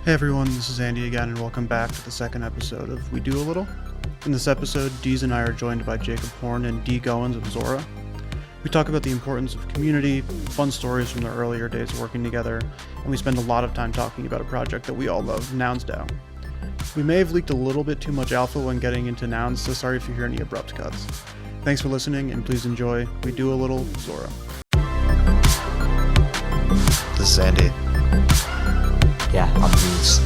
Hey everyone, this is Andy again, and welcome back to the second episode of We Do A Little. In this episode, Deeze and I are joined by Jacob Horne and D. Goens of Zora. We talk about the importance of community, fun stories from the earlier days of working together, and we spend a lot of time talking about a project that we all love, Nouns DAO. We may have leaked a little bit too much alpha when getting into Nouns, so sorry if you hear any abrupt cuts. Thanks for listening, and please enjoy We Do A Little Zora. This is Andy. Yeah, I'm Deeze.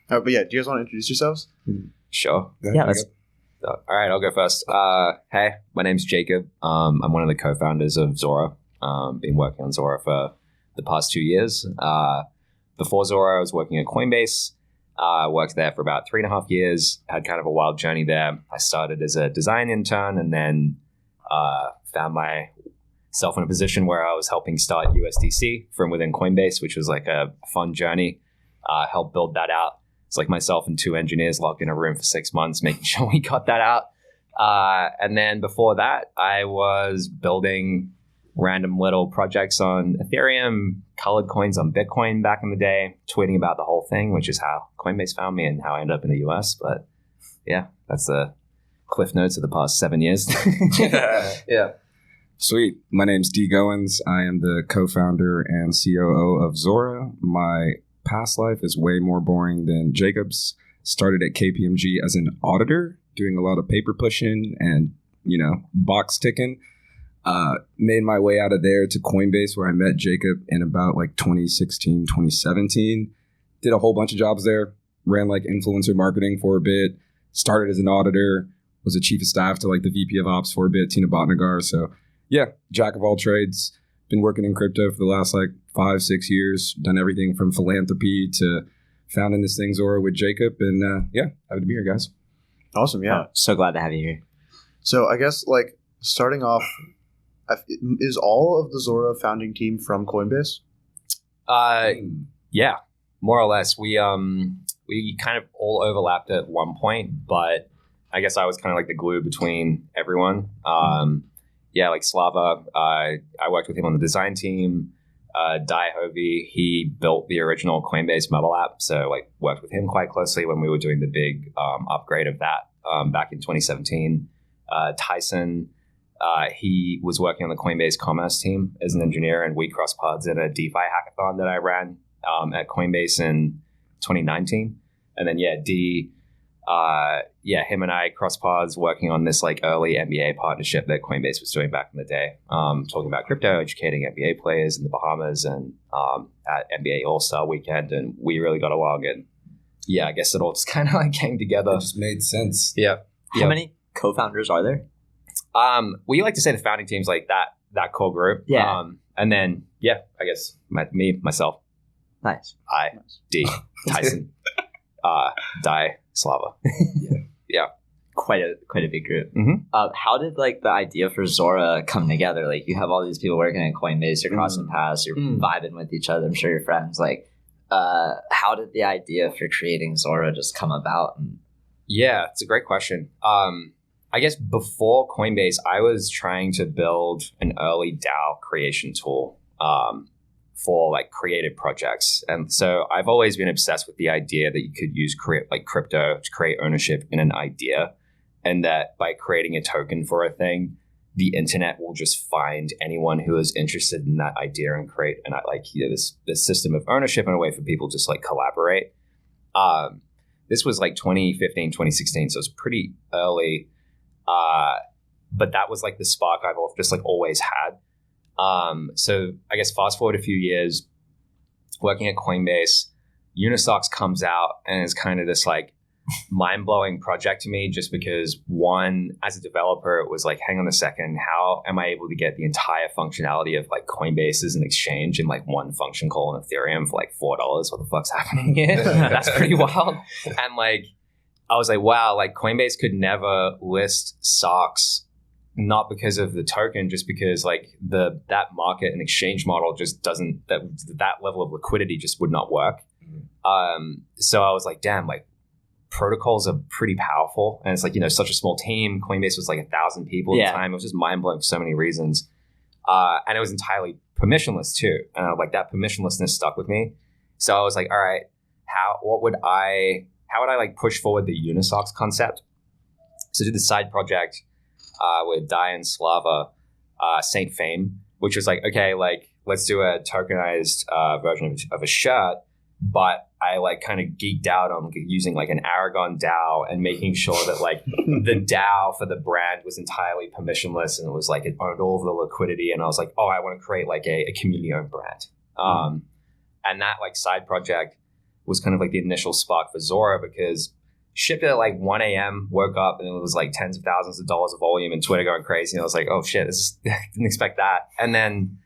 But yeah, do you guys want to introduce yourselves? Sure. Yeah, All right, I'll go first. Hey, my name's Jacob. I'm one of the co-founders of Zora. Been working on Zora for the past 2 years. Before Zora, I was working at Coinbase. Worked there for about 3.5 years. Had kind of a wild journey there. I started as a design intern and then found myself in a position where I was helping start USDC from within Coinbase, which was like a fun journey. Helped build that out. It's like myself and 2 engineers locked in a room for 6 months, making sure we got that out. And then before that, I was building random little projects on Ethereum, colored coins on Bitcoin back in the day, tweeting about the whole thing, which is how Coinbase found me and how I ended up in the US. But yeah, that's the cliff notes of the past 7 years. Yeah. Sweet. My name's D. Goens. I am the co-founder and COO of Zora. My past life is way more boring than Jacob's. Started at KPMG as an auditor, doing a lot of paper pushing and, box ticking. Made my way out of there to Coinbase, where I met Jacob in about like 2016, 2017. Did a whole bunch of jobs there. Ran like influencer marketing for a bit. Started as an auditor. Was a chief of staff to like the VP of Ops for a bit, Tina Botnagar. So yeah, jack of all trades. Been working in crypto for the last like 5-6 years. Done everything from philanthropy to founding this thing Zora with Jacob. And yeah, happy to be here, guys. Awesome, yeah. So glad to have you here. So I guess like starting off, is all of the Zora founding team from Coinbase? Yeah, more or less. We kind of all overlapped at one point, but I guess I was kind of like the glue between everyone. Yeah, like Slava, I worked with him on the design team. Dai Hovey, he built the original Coinbase mobile app, so like worked with him quite closely when we were doing the big upgrade of that back in 2017. Tyson, he was working on the Coinbase commerce team as an engineer, and we crossed paths at a DeFi hackathon that I ran at Coinbase in 2019. And then D, him and I crossed paths working on this like early NBA partnership that Coinbase was doing back in the day, talking about crypto, educating NBA players in the Bahamas and at NBA All-Star Weekend, and we really got along. And yeah, I guess it all just kind of like came together. It just made sense. Yeah. How many co-founders are there? We like to say the founding team's like that core group. Yeah. And then, I guess myself, Nice. D, Tyson, Dai, Slava. Yeah. Quite a big group. Mm-hmm. How did like the idea for Zora come together? Like you have all these people working at Coinbase, you're crossing paths, you're vibing with each other. I'm sure you're friends. Like, how did the idea for creating Zora just come about? Yeah, it's a great question. I guess before Coinbase, I was trying to build an early DAO creation tool for like creative projects. And so I've always been obsessed with the idea that you could use crypto to create ownership in an idea, and that by creating a token for a thing, the internet will just find anyone who is interested in that idea and create this system of ownership in a way for people to just like collaborate. This was like 2015, 2016, so it's pretty early. But that was like the spark I've just like always had. So I guess fast forward a few years, working at Coinbase, Unisocks comes out and is kind of this like mind-blowing project to me, just because one, as a developer, it was like, hang on a second, how am I able to get the entire functionality of like Coinbase as an exchange in like one function call on Ethereum for like $4? What the fuck's happening here? That's pretty wild. And like, I was like, wow, like Coinbase could never list socks not because of the token, just because like that market and exchange model just doesn't, that level of liquidity just would not work. So I was like, damn, like protocols are pretty powerful. And it's like, such a small team. Coinbase was like 1,000 people at the time. It was just mind blowing for so many reasons. And it was entirely permissionless too. And like that permissionlessness stuck with me. So I was like, all right, how would I like push forward the Unisocks concept? So I did this side project with Diane Slava, Saint Fame, which was like, okay, like let's do a tokenized version of a shirt. But I like kind of geeked out on using like an Aragon DAO and making sure that like the DAO for the brand was entirely permissionless, and it was like it owned all of the liquidity. And I was like, oh, I want to create like a community owned brand. And that like side project was kind of like the initial spark for Zora, because shipped it at like 1 a.m., woke up and it was like tens of thousands of dollars of volume and Twitter going crazy. And I was like, oh shit, didn't expect that. And then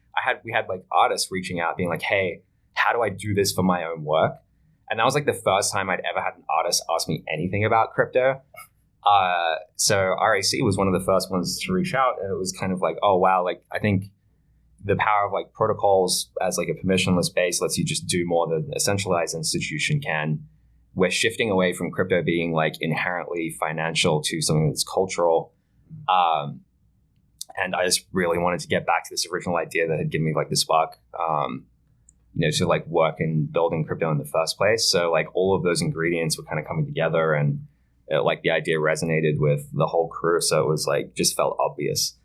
we had like artists reaching out being like, hey, how do I do this for my own work? And that was like the first time I'd ever had an artist ask me anything about crypto. So RAC was one of the first ones to reach out. And it was kind of like, oh, wow, like I think the power of like protocols as like a permissionless base lets you just do more than a centralized institution can. We're shifting away from crypto being like inherently financial to something that's cultural. And I just really wanted to get back to this original idea that had given me like the spark, to like work in building crypto in the first place. So like all of those ingredients were kind of coming together, and like the idea resonated with the whole crew. So it was like, just felt obvious.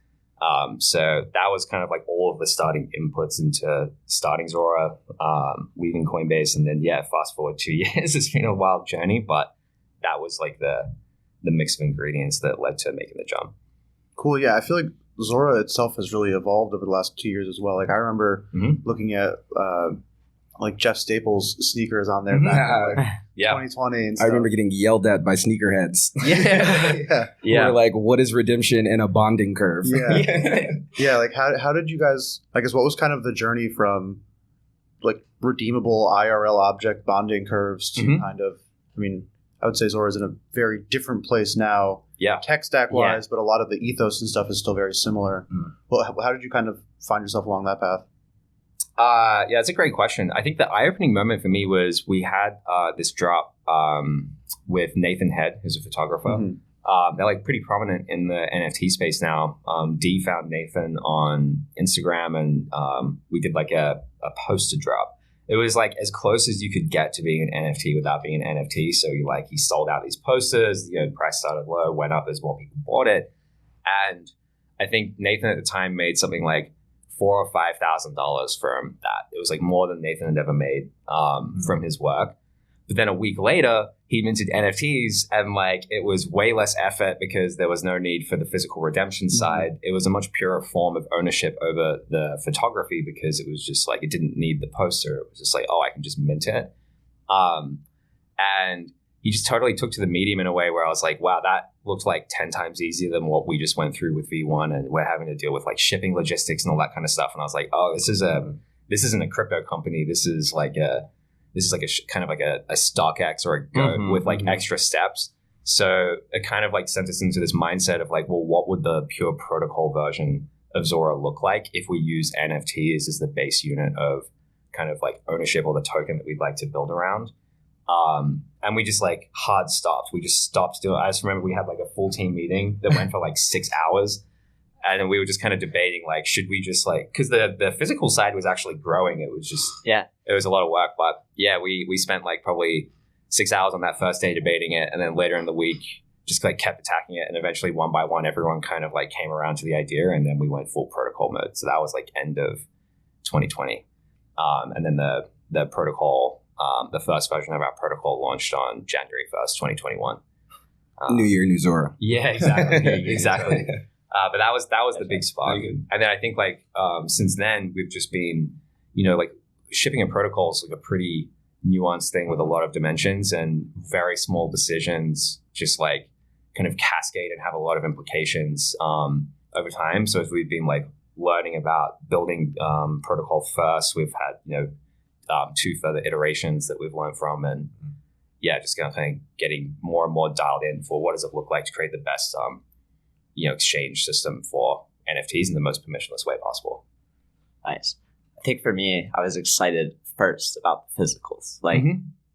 So that was kind of like all of the starting inputs into starting Zora, leaving Coinbase. And then, fast forward 2 years, it's been a wild journey, but that was like the mix of ingredients that led to making the jump. Cool. Yeah. I feel like Zora itself has really evolved over the last 2 years as well. Like I remember looking at like Jeff Staples sneakers on there back in like 2020 and stuff. I remember getting yelled at by sneakerheads. Yeah. We're like, what is redemption in a bonding curve? Yeah. Yeah. Like how did you guys, I guess, what was kind of the journey from like redeemable IRL object bonding curves to kind of, I mean, I would say Zora is in a very different place now, tech stack wise, but a lot of the ethos and stuff is still very similar. Well, how did you kind of find yourself along that path? It's a great question. I think the eye-opening moment for me was we had this drop with Nathan Head, who's a photographer. They're like pretty prominent in the NFT space now. Dee found Nathan on Instagram, and we did like a poster drop. It was like as close as you could get to being an NFT without being an NFT. So he sold out these posters, price started low, went up as more people bought it. And I think Nathan at the time made something like $4,000 or $5,000 from that. It was like more than Nathan had ever made from his work. But then a week later, he minted NFTs, and like it was way less effort because there was no need for the physical redemption side. It was a much purer form of ownership over the photography because it was just like it didn't need the poster. It was just like, oh, I can just mint it. And he just totally took to the medium in a way where I was like, wow, that looked like 10 times easier than what we just went through with V1, and we're having to deal with like shipping logistics and all that kind of stuff. And I was like, oh, this isn't a crypto company. This is like a kind of like a StockX or a Go with like extra steps. So it kind of like sent us into this mindset of like, well, what would the pure protocol version of Zora look like if we use NFTs as the base unit of kind of like ownership or the token that we'd like to build around? And we just like hard stopped. We just stopped doing it. I just remember we had like a full team meeting that went for like 6 hours. And then we were just kind of debating, like, should we just like, because the physical side was actually growing. It was just, it was a lot of work. But we spent like probably 6 hours on that first day debating it. And then later in the week, just like kept attacking it. And eventually one by one, everyone kind of like came around to the idea. And then we went full protocol mode. So that was like end of 2020. And then the protocol, the first version of our protocol launched on January 1st, 2021. New year, new Zora. Yeah, exactly. Exactly. But that was the big spark. And then I think like since then we've just been, like shipping a protocol is like a pretty nuanced thing with a lot of dimensions, and very small decisions just like kind of cascade and have a lot of implications over time. So as we've been like learning about building protocol first, we've had, 2 further iterations that we've learned from, and just kind of getting more and more dialed in for what does it look like to create the best exchange system for NFTs in the most permissionless way possible. Nice. I think for me, I was excited first about the physicals. Like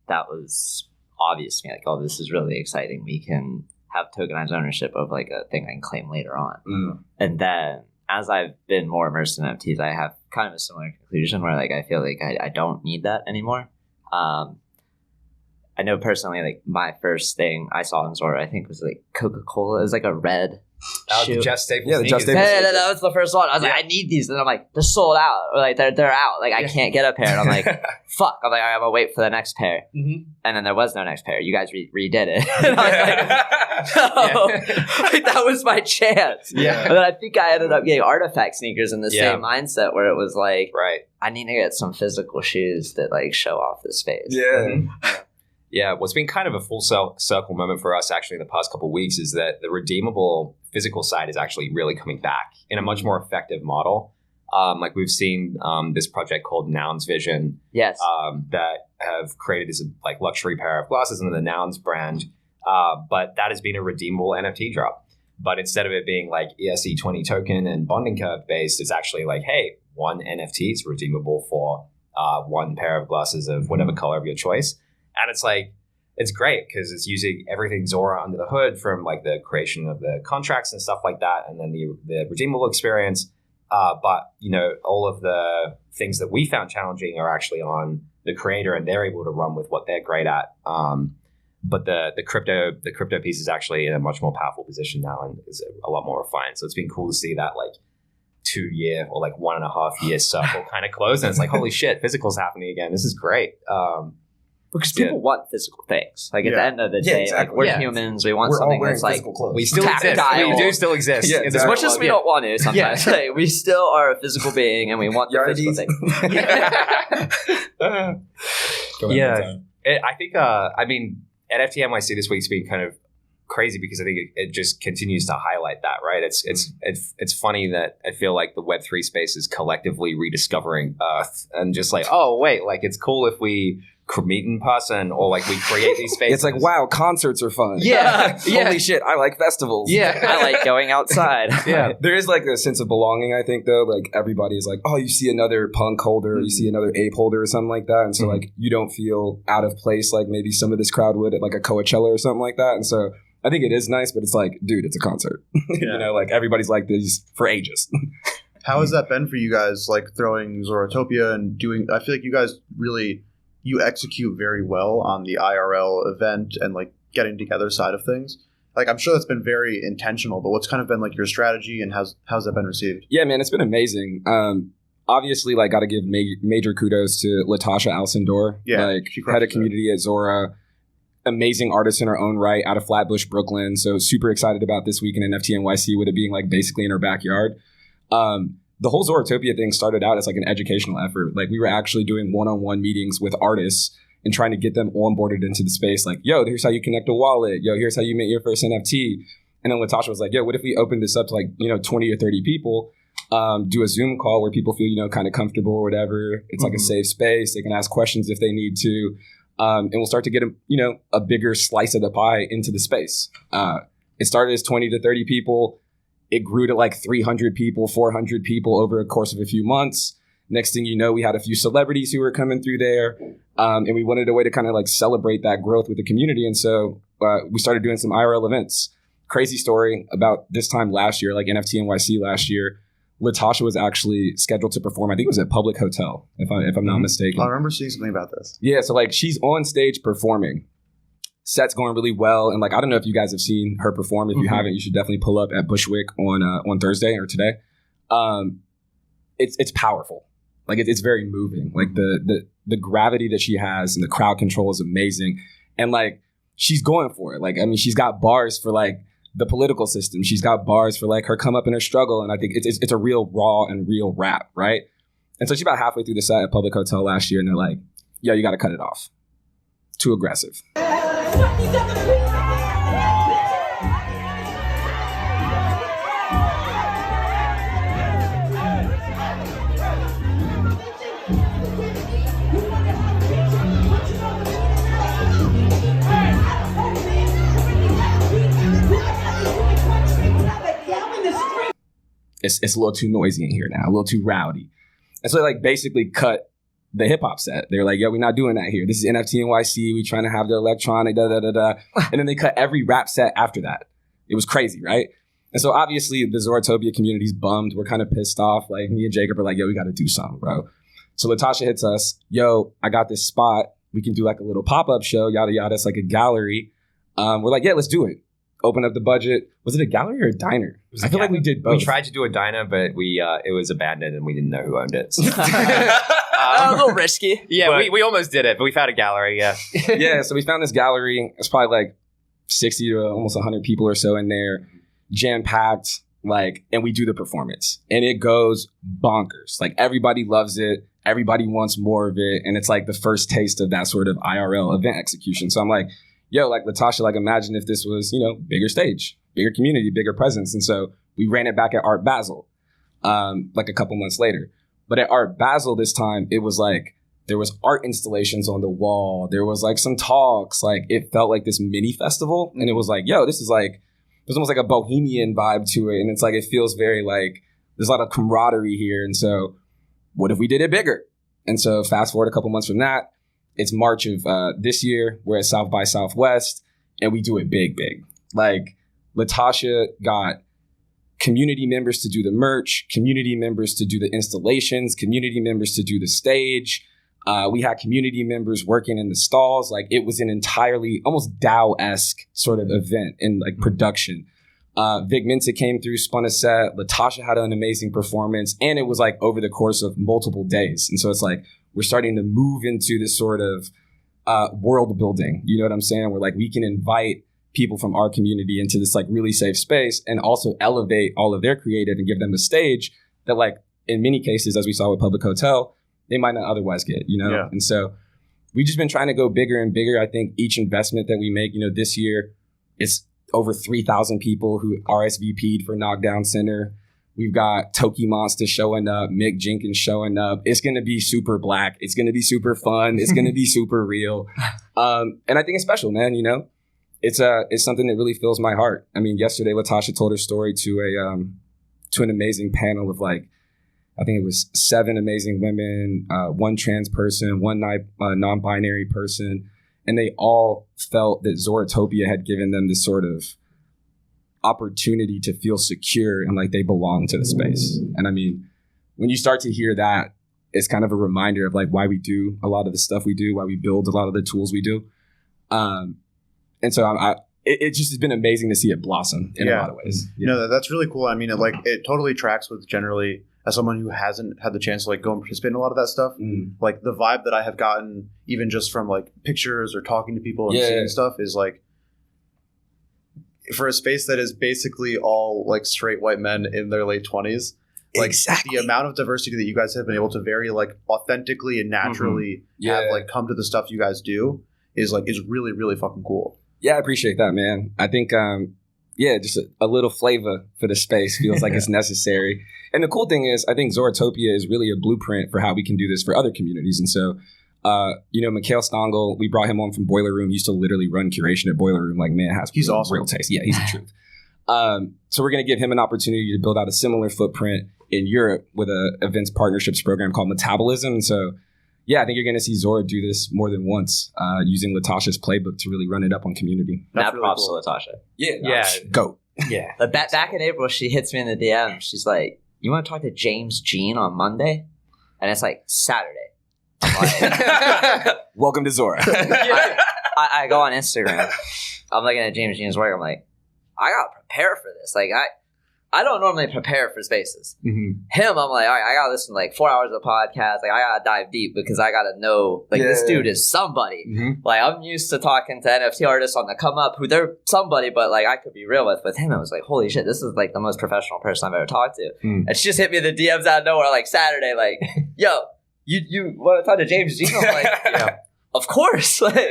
that was obvious to me. Like, oh, this is really exciting. We can have tokenized ownership of like a thing I can claim later on. And then as I've been more immersed in NFTs, I have kind of a similar conclusion where like I feel like I don't need that anymore. I know personally, like my first thing I saw in Zora, I think was like Coca-Cola. It was like a red shoe. The Jeff Staples. Yeah, the Jeff sneakers. Staples. That was the first one. I was like, I need these. And I'm like, they're sold out. Or like, they're out. Like, I can't get a pair. And I'm like, fuck. I'm like, all right, I'm going to wait for the next pair. And then there was no next pair. You guys redid it. And I was like, no. Like, that was my chance. Yeah. And then I think I ended up getting artifact sneakers in the same mindset where it was like, I need to get some physical shoes that like show off the space. Yeah, what's been kind of a full circle moment for us actually in the past couple of weeks is that the redeemable physical side is actually really coming back in a much more effective model. Like we've seen this project called Nouns Vision that have created this like luxury pair of glasses under the Nouns brand. But that has been a redeemable NFT drop. But instead of it being like ERC20 token and bonding curve based, it's actually like, hey, one NFT is redeemable for one pair of glasses of whatever color of your choice. And it's like, it's great because it's using everything Zora under the hood from like the creation of the contracts and stuff like that. And then the redeemable experience. But, all of the things that we found challenging are actually on the creator and they're able to run with what they're great at. But the crypto piece is actually in a much more powerful position now and is a lot more refined. So it's been cool to see that like 2-year or like 1.5 year circle kind of close. And it's like, holy shit, physical's happening again. This is great. Because people want physical things. Like at the end of the day, like we're humans. We want something that's like we still exist. We do still exist. As much as we don't want to sometimes. Like, we still are a physical being and we want the physical thing. I think NFT NYC this week's been kind of crazy because I think it just continues to highlight that, right? It's funny that I feel like the Web3 space is collectively rediscovering Earth and just like, oh wait, like it's cool if we meet in person or like we create these spaces. It's like, wow, concerts are fun. Holy shit, I like festivals. I like going outside. There is like a sense of belonging, I think, though. Like everybody's like, oh, you see another punk holder, you see another ape holder or something like that. And so like you don't feel out of place like maybe some of this crowd would at like a Coachella or something like that. And so I think it is nice, but it's like, dude, it's a concert. Like everybody's like these for ages. How has that been for you guys, like throwing Zorotopia and doing, I feel like you guys really, you execute very well on the IRL event and like getting together side of things. Like, I'm sure that's been very intentional, but what's kind of been like your strategy and how's that been received? Yeah, man, it's been amazing. Obviously, like, got to give major kudos to Latasha Alcindor. Like, head of community at Zora. Amazing artist in her own right out of Flatbush, Brooklyn. So super excited about this week in NFT NYC with it being like basically in her backyard. The whole Zorotopia thing started out as like an educational effort. Like we were actually doing one-on-one meetings with artists and trying to get them onboarded into the space. Like, yo, here's how you connect a wallet. Yo, here's how you make your first NFT. And then Latasha was like, yo, what if we open this up to like, 20 or 30 people, do a Zoom call where people feel, kind of comfortable or whatever. It's like a safe space. They can ask questions if they need to. And we'll start to get a bigger slice of the pie into the space. It started as 20 to 30 people. It grew to like 300 people, 400 people over a course of a few months. Next thing you know, we had a few celebrities who were coming through there. And we wanted a way to kind of like celebrate that growth with the community. And so we started doing some IRL events. Crazy story about this time last year, like NFT NYC last year, Latasha was actually scheduled to perform. I think it was at Public Hotel, if I'm not mistaken. I remember seeing something about this. Yeah, so like she's on stage performing. Set's going really well. And like, I don't know if you guys have seen her perform. If you haven't, you should definitely pull up at Bushwick on Thursday or today. It's powerful. Like it's very moving. Like the gravity that she has and the crowd control is amazing. And like, she's going for it. Like, I mean, she's got bars for like the political system. She's got bars for like her come up in her struggle. And I think it's a real raw and real rap. Right. And so she's about halfway through the set at Public Hotel last year. And they're like, yo, you got to cut it off. Too aggressive. it's a little too noisy in here now, a little too rowdy. And so they like basically cut the hip hop set. They're like, yo, we're not doing that here. This is NFT NYC. We trying to have the electronic, da da da da. And then they cut every rap set after that. It was crazy, right? And so obviously the Zorotopia community's bummed. We're kind of pissed off. Like me and Jacob are like, yo, we got to do something, bro. So Latasha hits us, yo, I got this spot. We can do like a little pop-up show, yada yada. It's like a gallery. We're like, yeah, let's do it. Open up the budget. Was it a gallery or a diner? I feel like we did both. We tried to do a diner, but it was abandoned and we didn't know who owned it. So. A little risky. Yeah, we almost did it, but we found a gallery, yeah. Yeah, so we found this gallery. It's probably like 60 to almost 100 people or so in there, jam-packed, like, and we do the performance. And it goes bonkers. Like, everybody loves it. Everybody wants more of it. And it's like the first taste of that sort of IRL event execution. So I'm like, yo, like Latasha, like imagine if this was, bigger stage, bigger community, bigger presence. And so we ran it back at Art Basel, like a couple months later. But at Art Basel this time, it was like, there was art installations on the wall. There was like some talks. Like it felt like this mini festival. And it was like, yo, this is like, there's almost like a bohemian vibe to it. And it's like, it feels very like, there's a lot of camaraderie here. And so what if we did it bigger? And so fast forward a couple months from that, it's March of this year. We're at South by Southwest and we do it big. Like Latasha got community members to do the merch, community members to do the installations, community members to do the stage. We had community members working in the stalls. Like it was an entirely almost DAO-esque sort of event in like production. Vic Mensa came through, spun a set. Latasha had an amazing performance. And it was like over the course of multiple days. And so it's like, we're starting to move into this sort of world building. You know what I'm saying? Where like we can invite people from our community into this like really safe space and also elevate all of their creative and give them a stage that like in many cases, as we saw with Public Hotel, they might not otherwise get, Yeah. And so we've just been trying to go bigger and bigger. I think each investment that we make, this year, it's over 3,000 people who RSVP'd for Knockdown Center. We've got Toki Monster showing up, Mick Jenkins showing up. It's going to be super black. It's going to be super fun. It's going to be super real. And I think it's special, man. It's something that really fills my heart. I mean, yesterday, Latasha told her story to an amazing panel of like, I think it was 7 amazing women, 1 trans person, 1 non-binary person. And they all felt that Zorotopia had given them this sort of opportunity to feel secure and like they belong to the space. And I mean, when you start to hear that, it's kind of a reminder of like why we do a lot of the stuff we do, why we build a lot of the tools we do. And so it just has been amazing to see it blossom in a lot of ways. Yeah. That's really cool. I mean, it totally tracks with generally, as someone who hasn't had the chance to like go and participate in a lot of that stuff, like the vibe that I have gotten even just from like pictures or talking to people and seeing stuff is like, for a space that is basically all like straight white men in their late 20s, like the amount of diversity that you guys have been able to very like authentically and naturally have like come to the stuff you guys do is really, really fucking cool. Yeah, I appreciate that, man. I think, just a little flavor for the space feels like it's necessary. And the cool thing is, I think Zorotopia is really a blueprint for how we can do this for other communities. And so, Mikhail Stangl, we brought him on from Boiler Room. He used to literally run curation at Boiler Room. Like, man, he's awesome. Real taste. Yeah, he's the truth. So we're going to give him an opportunity to build out a similar footprint in Europe with a events partnerships program called Metabolism. And so, yeah, I think you're going to see Zora do this more than once, using Latasha's playbook to really run it up on community. That really props cool to Latasha. Yeah. Go. Yeah. But back in April, she hits me in the DM. She's like, you want to talk to James Jean on Monday? And it's like Saturday. I'm like, welcome to Zora. I go on Instagram. I'm looking at James Jean's work. I'm like, I got to prepare for this. Like, I don't normally prepare for spaces. Mm-hmm. Him, I'm like, all right, I got to listen to like 4 hours of the podcast. Like, I got to dive deep because I got to know, like, this dude is somebody. Mm-hmm. Like, I'm used to talking to NFT artists on the come up who they're somebody, but like, I could be real with. With him, I was like, holy shit, this is like the most professional person I've ever talked to. Mm. And she just hit me in the DMs out of nowhere, like Saturday, like, yo, you want to talk to James Jean? I'm like, yeah. Of course. Like,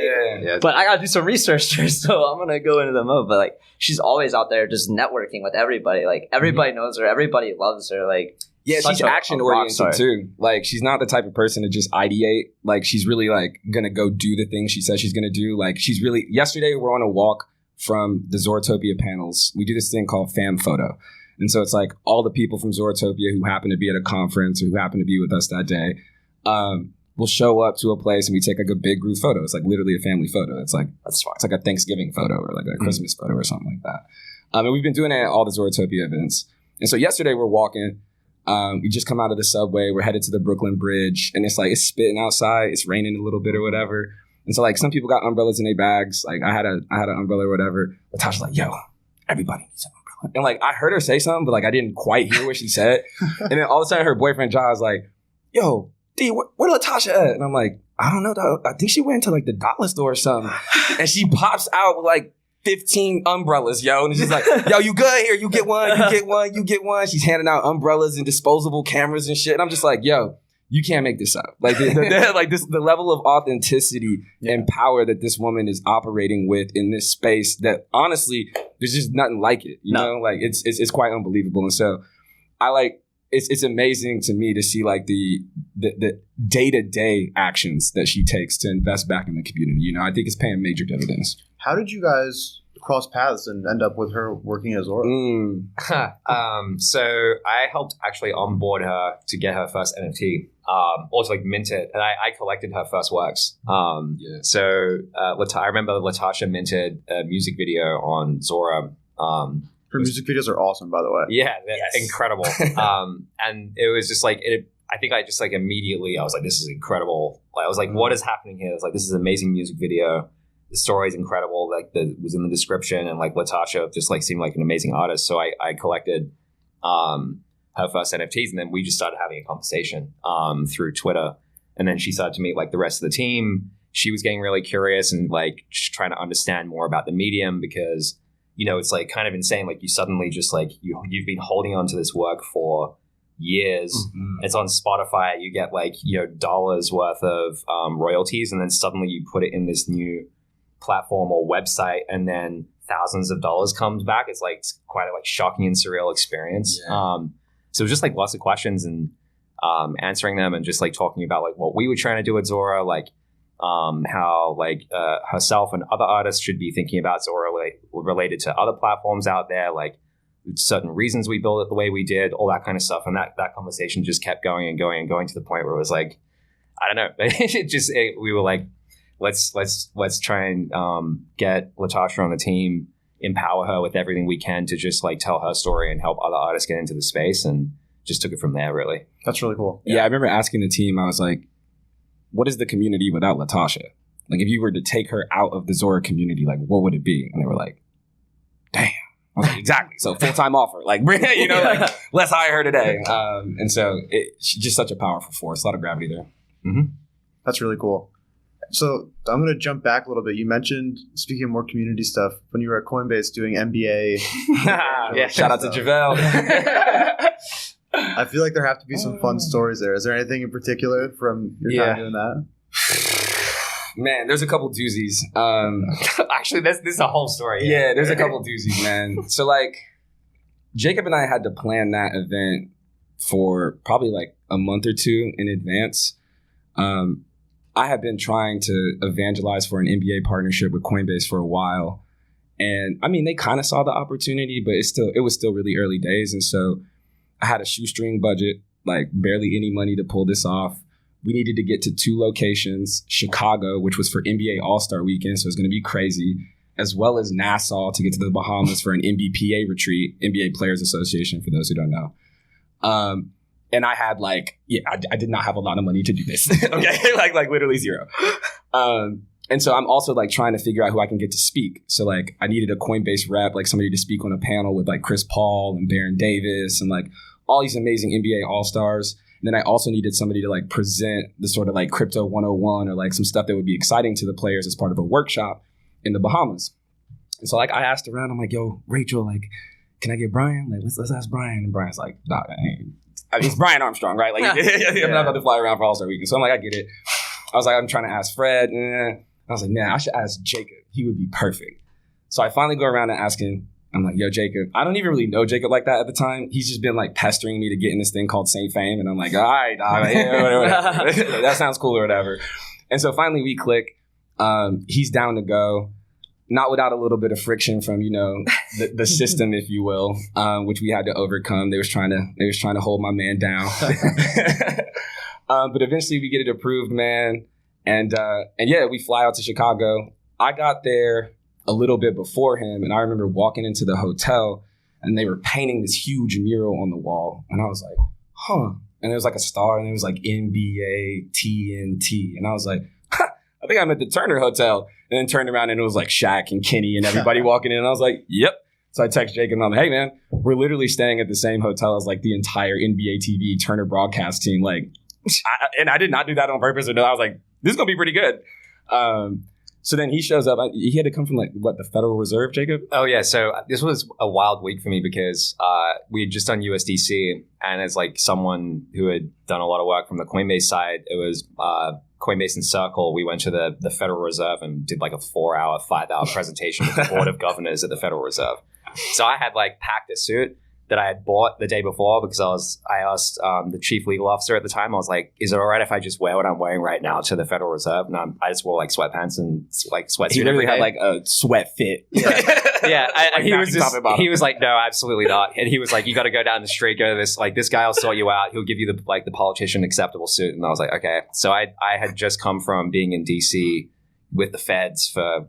but I got to do some research first, so I'm going to go into the mode. But like, she's always out there just networking with everybody. Like, everybody knows her. Everybody loves her. Like, she's action oriented too. Like, she's not the type of person to just ideate. Like, she's really like going to go do the thing she says she's going to do. Like, she's really, yesterday we're on a walk from the Zorotopia panels. We do this thing called fam photo. And so it's like all the people from Zorotopia who happen to be at a conference or who happen to be with us that day will show up to a place and we take like a big group photo. It's like literally a family photo. It's like it's like a Thanksgiving photo or like a Christmas photo or something like that. And we've been doing it at all the Zorotopia events. And so yesterday we're walking. We just come out of the subway. We're headed to the Brooklyn Bridge, and it's like it's spitting outside. It's raining a little bit or whatever. And so like some people got umbrellas in their bags. Like I had an umbrella or whatever. Latasha's like, yo, everybody needs an umbrella. And like I heard her say something, but like I didn't quite hear what she said. And then all of a sudden her boyfriend John was like, yo, D, where Latasha at? And I'm like, I don't know, dog. I think she went to like the dollar store or something. And she pops out with like 15 umbrellas, yo. And it's just like, yo, you good here? You get one, you get one, you get one. She's handing out umbrellas and disposable cameras and shit. And I'm just like, yo, you can't make this up. Like, the level of authenticity and power that this woman is operating with in this space that honestly, there's just nothing like it. You know, like it's quite unbelievable. And so I like, it's amazing to me to see like the day-to-day actions that she takes to invest back in the community. You know, I think it's paying major dividends. How did you guys cross paths and end up with her working as Zora? So I helped actually onboard her to get her first NFT, or to like mint it, and I collected her first works. So I remember Latasha minted a music video on Zora. Her music videos are awesome, by the way. Yeah, incredible. And it was just like I think I just like immediately I was like, this is incredible. Like I was like, what is happening here? It's like this is an amazing music video. The story is incredible. Like was in the description, and like Latasha just like seemed like an amazing artist. So I collected her first NFTs, and then we just started having a conversation through Twitter. And then she started to meet like the rest of the team. She was getting really curious and like just trying to understand more about the medium because, you know, it's like kind of insane. Like you suddenly just like you've been holding on to this work for years. It's on Spotify. You get like, you know, dollars worth of royalties, and then suddenly you put it in this new platform or website, and then thousands of dollars comes back. It's like quite a like shocking and surreal experience. So it was just like lots of questions and answering them, and just like talking about like what we were trying to do at Zora, like how like herself and other artists should be thinking about Zora like related to other platforms out there, like certain reasons we built it the way we did, all that kind of stuff. And that conversation just kept going and going and going to the point where it was like, I don't know, we were like, let's try and get Latasha on the team, empower her with everything we can to just like tell her story and help other artists get into the space, and just took it from there, really. That's really cool. Yeah, I remember asking the team, I was like, what is the community without Latasha? Like, if you were to take her out of the Zora community, like, what would it be? And they were like, damn. I was like, exactly. So full-time offer. Like, you know, like, let's hire her today. And so she's just such a powerful force. A lot of gravity there. Mm-hmm. That's really cool. So I'm going to jump back a little bit. You mentioned, speaking of more community stuff, when you were at Coinbase doing MBA. Yeah, shout out to JaVale. I feel like there have to be some fun stories there. Is there anything in particular from your time doing that? Man, there's a couple doozies. Actually, this is a whole story. Yeah, there's a couple doozies, man. So like, Jacob and I had to plan that event for probably like a month or two in advance. I have been trying to evangelize for an NBA partnership with Coinbase for a while. And I mean, they kind of saw the opportunity, but it was still really early days. And so I had a shoestring budget, like barely any money to pull this off. We needed to get to 2 locations, Chicago, which was for NBA All-Star Weekend, so it's going to be crazy, as well as Nassau to get to the Bahamas for an NBPA retreat, NBA Players Association, for those who don't know. And I had I did not have a lot of money to do this. Okay, like literally zero. And so I'm also like trying to figure out who I can get to speak. So like I needed a Coinbase rep, like somebody to speak on a panel with like Chris Paul and Baron Davis and like all these amazing NBA All-Stars. And then I also needed somebody to like present the sort of like crypto 101 or like some stuff that would be exciting to the players as part of a workshop in the Bahamas. And so like I asked around, I'm like, yo, Rachel, like, can I get Brian? Like, let's ask Brian. And Brian's like, nah, it's Brian Armstrong, right? Like, I'm not about to fly around for All-Star Weekend. So I'm like, I get it. I was like, I'm trying to ask Fred. I was like, man, I should ask Jacob. He would be perfect. So I finally go around and ask him. I'm like, yo, Jacob. I don't even really know Jacob like that at the time. He's just been like pestering me to get in this thing called Saint Fame. And I'm like, all right, whatever. That sounds cool or whatever. And so finally we click. He's down to go. not without a little bit of friction from, the system, if you will, which we had to overcome. They was trying to hold my man down. But eventually we get it approved, man. And yeah, we fly out to Chicago. I got there a little bit before him, and I remember walking into the hotel, and they were painting this huge mural on the wall. And I was like, huh. And there was like a star, and it was like NBA, TNT. And I was like, I think I'm at the Turner Hotel. And then turned around, and it was like Shaq and Kenny and everybody walking in. And I was like, yep. So I text Jake, and I'm like, hey, man, we're literally staying at the same hotel as like the entire NBA TV Turner broadcast team. Like, and I did not do that on purpose. I was like, this is going to be pretty good. So then he shows up. He had to come from the Federal Reserve, Jacob? Oh, yeah. So this was a wild week for me because we had just done USDC. And as like someone who had done a lot of work from the Coinbase side, it was Coinbase and Circle. We went to the Federal Reserve and did like a 4-hour, 5-hour presentation with the Board of Governors at the Federal Reserve. So I had like packed a suit that I had bought the day before because I asked the chief legal officer at the time. I was like, "Is it all right if I just wear what I'm wearing right now to the Federal Reserve?" And I just wore like sweatpants and like sweatsuit. He literally had like a sweat fit. Yeah. He was like, "No, absolutely not." And he was like, "You got to go down the street, go to this guy will sort you out. He'll give you the politician acceptable suit." And I was like, "Okay." So I had just come from being in DC with the feds for,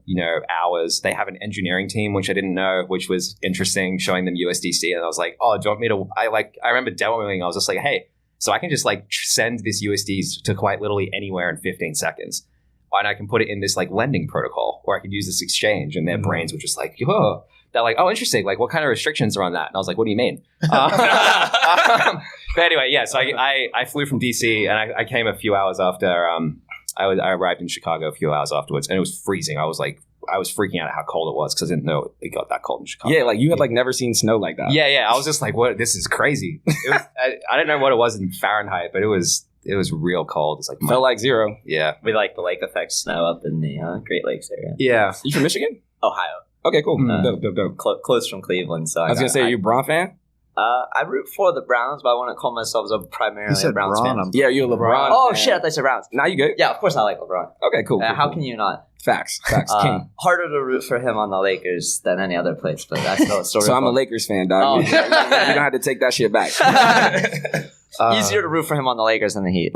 hours. They have an engineering team, which I didn't know, which was interesting, showing them USDC. And I was like, oh, do you want me to, I remember demoing, I was just like, hey, so I can just like send this USDs to quite literally anywhere in 15 seconds. And I can put it in this like lending protocol, or I could use this exchange. And their brains were just like, oh, they're like, oh, interesting. Like, what kind of restrictions are on that? And I was like, what do you mean? But anyway, yeah, so I flew from DC, and I came a few hours after, I arrived in Chicago a few hours afterwards, and it was freezing. I was freaking out at how cold it was because I didn't know it got that cold in Chicago. Yeah, like you had like never seen snow like that. Yeah. I was just like, "What? This is crazy." I didn't know what it was in Fahrenheit, but it was real cold. It's like felt like zero. Yeah, we like the lake effect snow up in the Great Lakes area. Yeah, you from Michigan? Ohio. Okay, cool. Dope. Close from Cleveland. So I was gonna say, are you a Braun fan? I root for the Browns, but I wouldn't call myself primarily a Browns fan. Yeah, you're a LeBron. Oh shit, I thought you said Browns. Now you good? Yeah, of course I like LeBron. Okay, cool. How can you not? Facts. King. Harder to root for him on the Lakers than any other place, but that's no story. So I'm a Lakers fan, dog. You don't have to take that shit back. Easier to root for him on the Lakers than the Heat.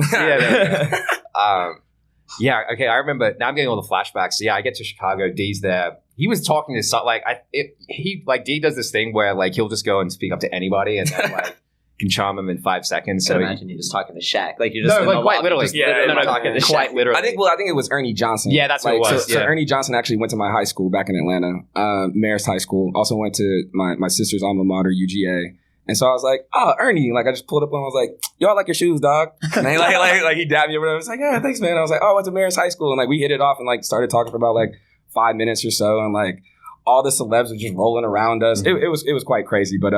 Yeah, okay, I remember. Now I'm getting all the flashbacks. So yeah, I get to Chicago. Dee's there. He was talking to some Dee does this thing where like he'll just go and speak up to anybody and then like can charm him in 5 seconds. So imagine you just talking to Shaq, like you're just quite literally, talking to Shaq. Quite literally. I think it was Ernie Johnson. Yeah, that's what it was. So Ernie Johnson actually went to my high school back in Atlanta, Marist High School. Also went to my sister's alma mater, UGA. And so I was like, oh, Ernie. Like, I just pulled up and I was like, yo, I like your shoes, dog. And he like he dabbed me or whatever. I was like, yeah, thanks, man. I was like, oh, I went to Marist High School. And like we hit it off and like started talking for about like 5 minutes or so. And like all the celebs were just rolling around us. Mm-hmm. It was quite crazy. But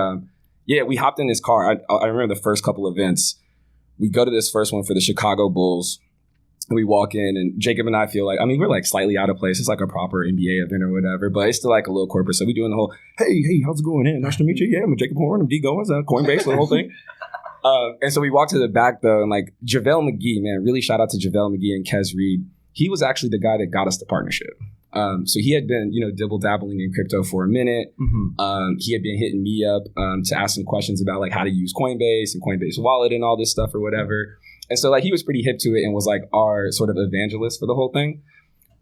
yeah, we hopped in this car. I remember the first couple events. We go to this first one for the Chicago Bulls. And we walk in, and Jacob and I feel like, we're like slightly out of place. It's like a proper NBA event or whatever, but it's still like a little corporate. So we doing the whole, hey, how's it going? Nice to meet you. Yeah, I'm Jacob Horne. I'm D. Goens, Coinbase, the whole thing. And so we walk to the back, though, and like JaVale McGee, man, really shout out to JaVale McGee and Kez Reed. He was actually the guy that got us the partnership. So he had been, dibble-dabbling in crypto for a minute. Mm-hmm. He had been hitting me up to ask some questions about like how to use Coinbase and Coinbase Wallet and all this stuff or whatever. And so like he was pretty hip to it and was like our sort of evangelist for the whole thing.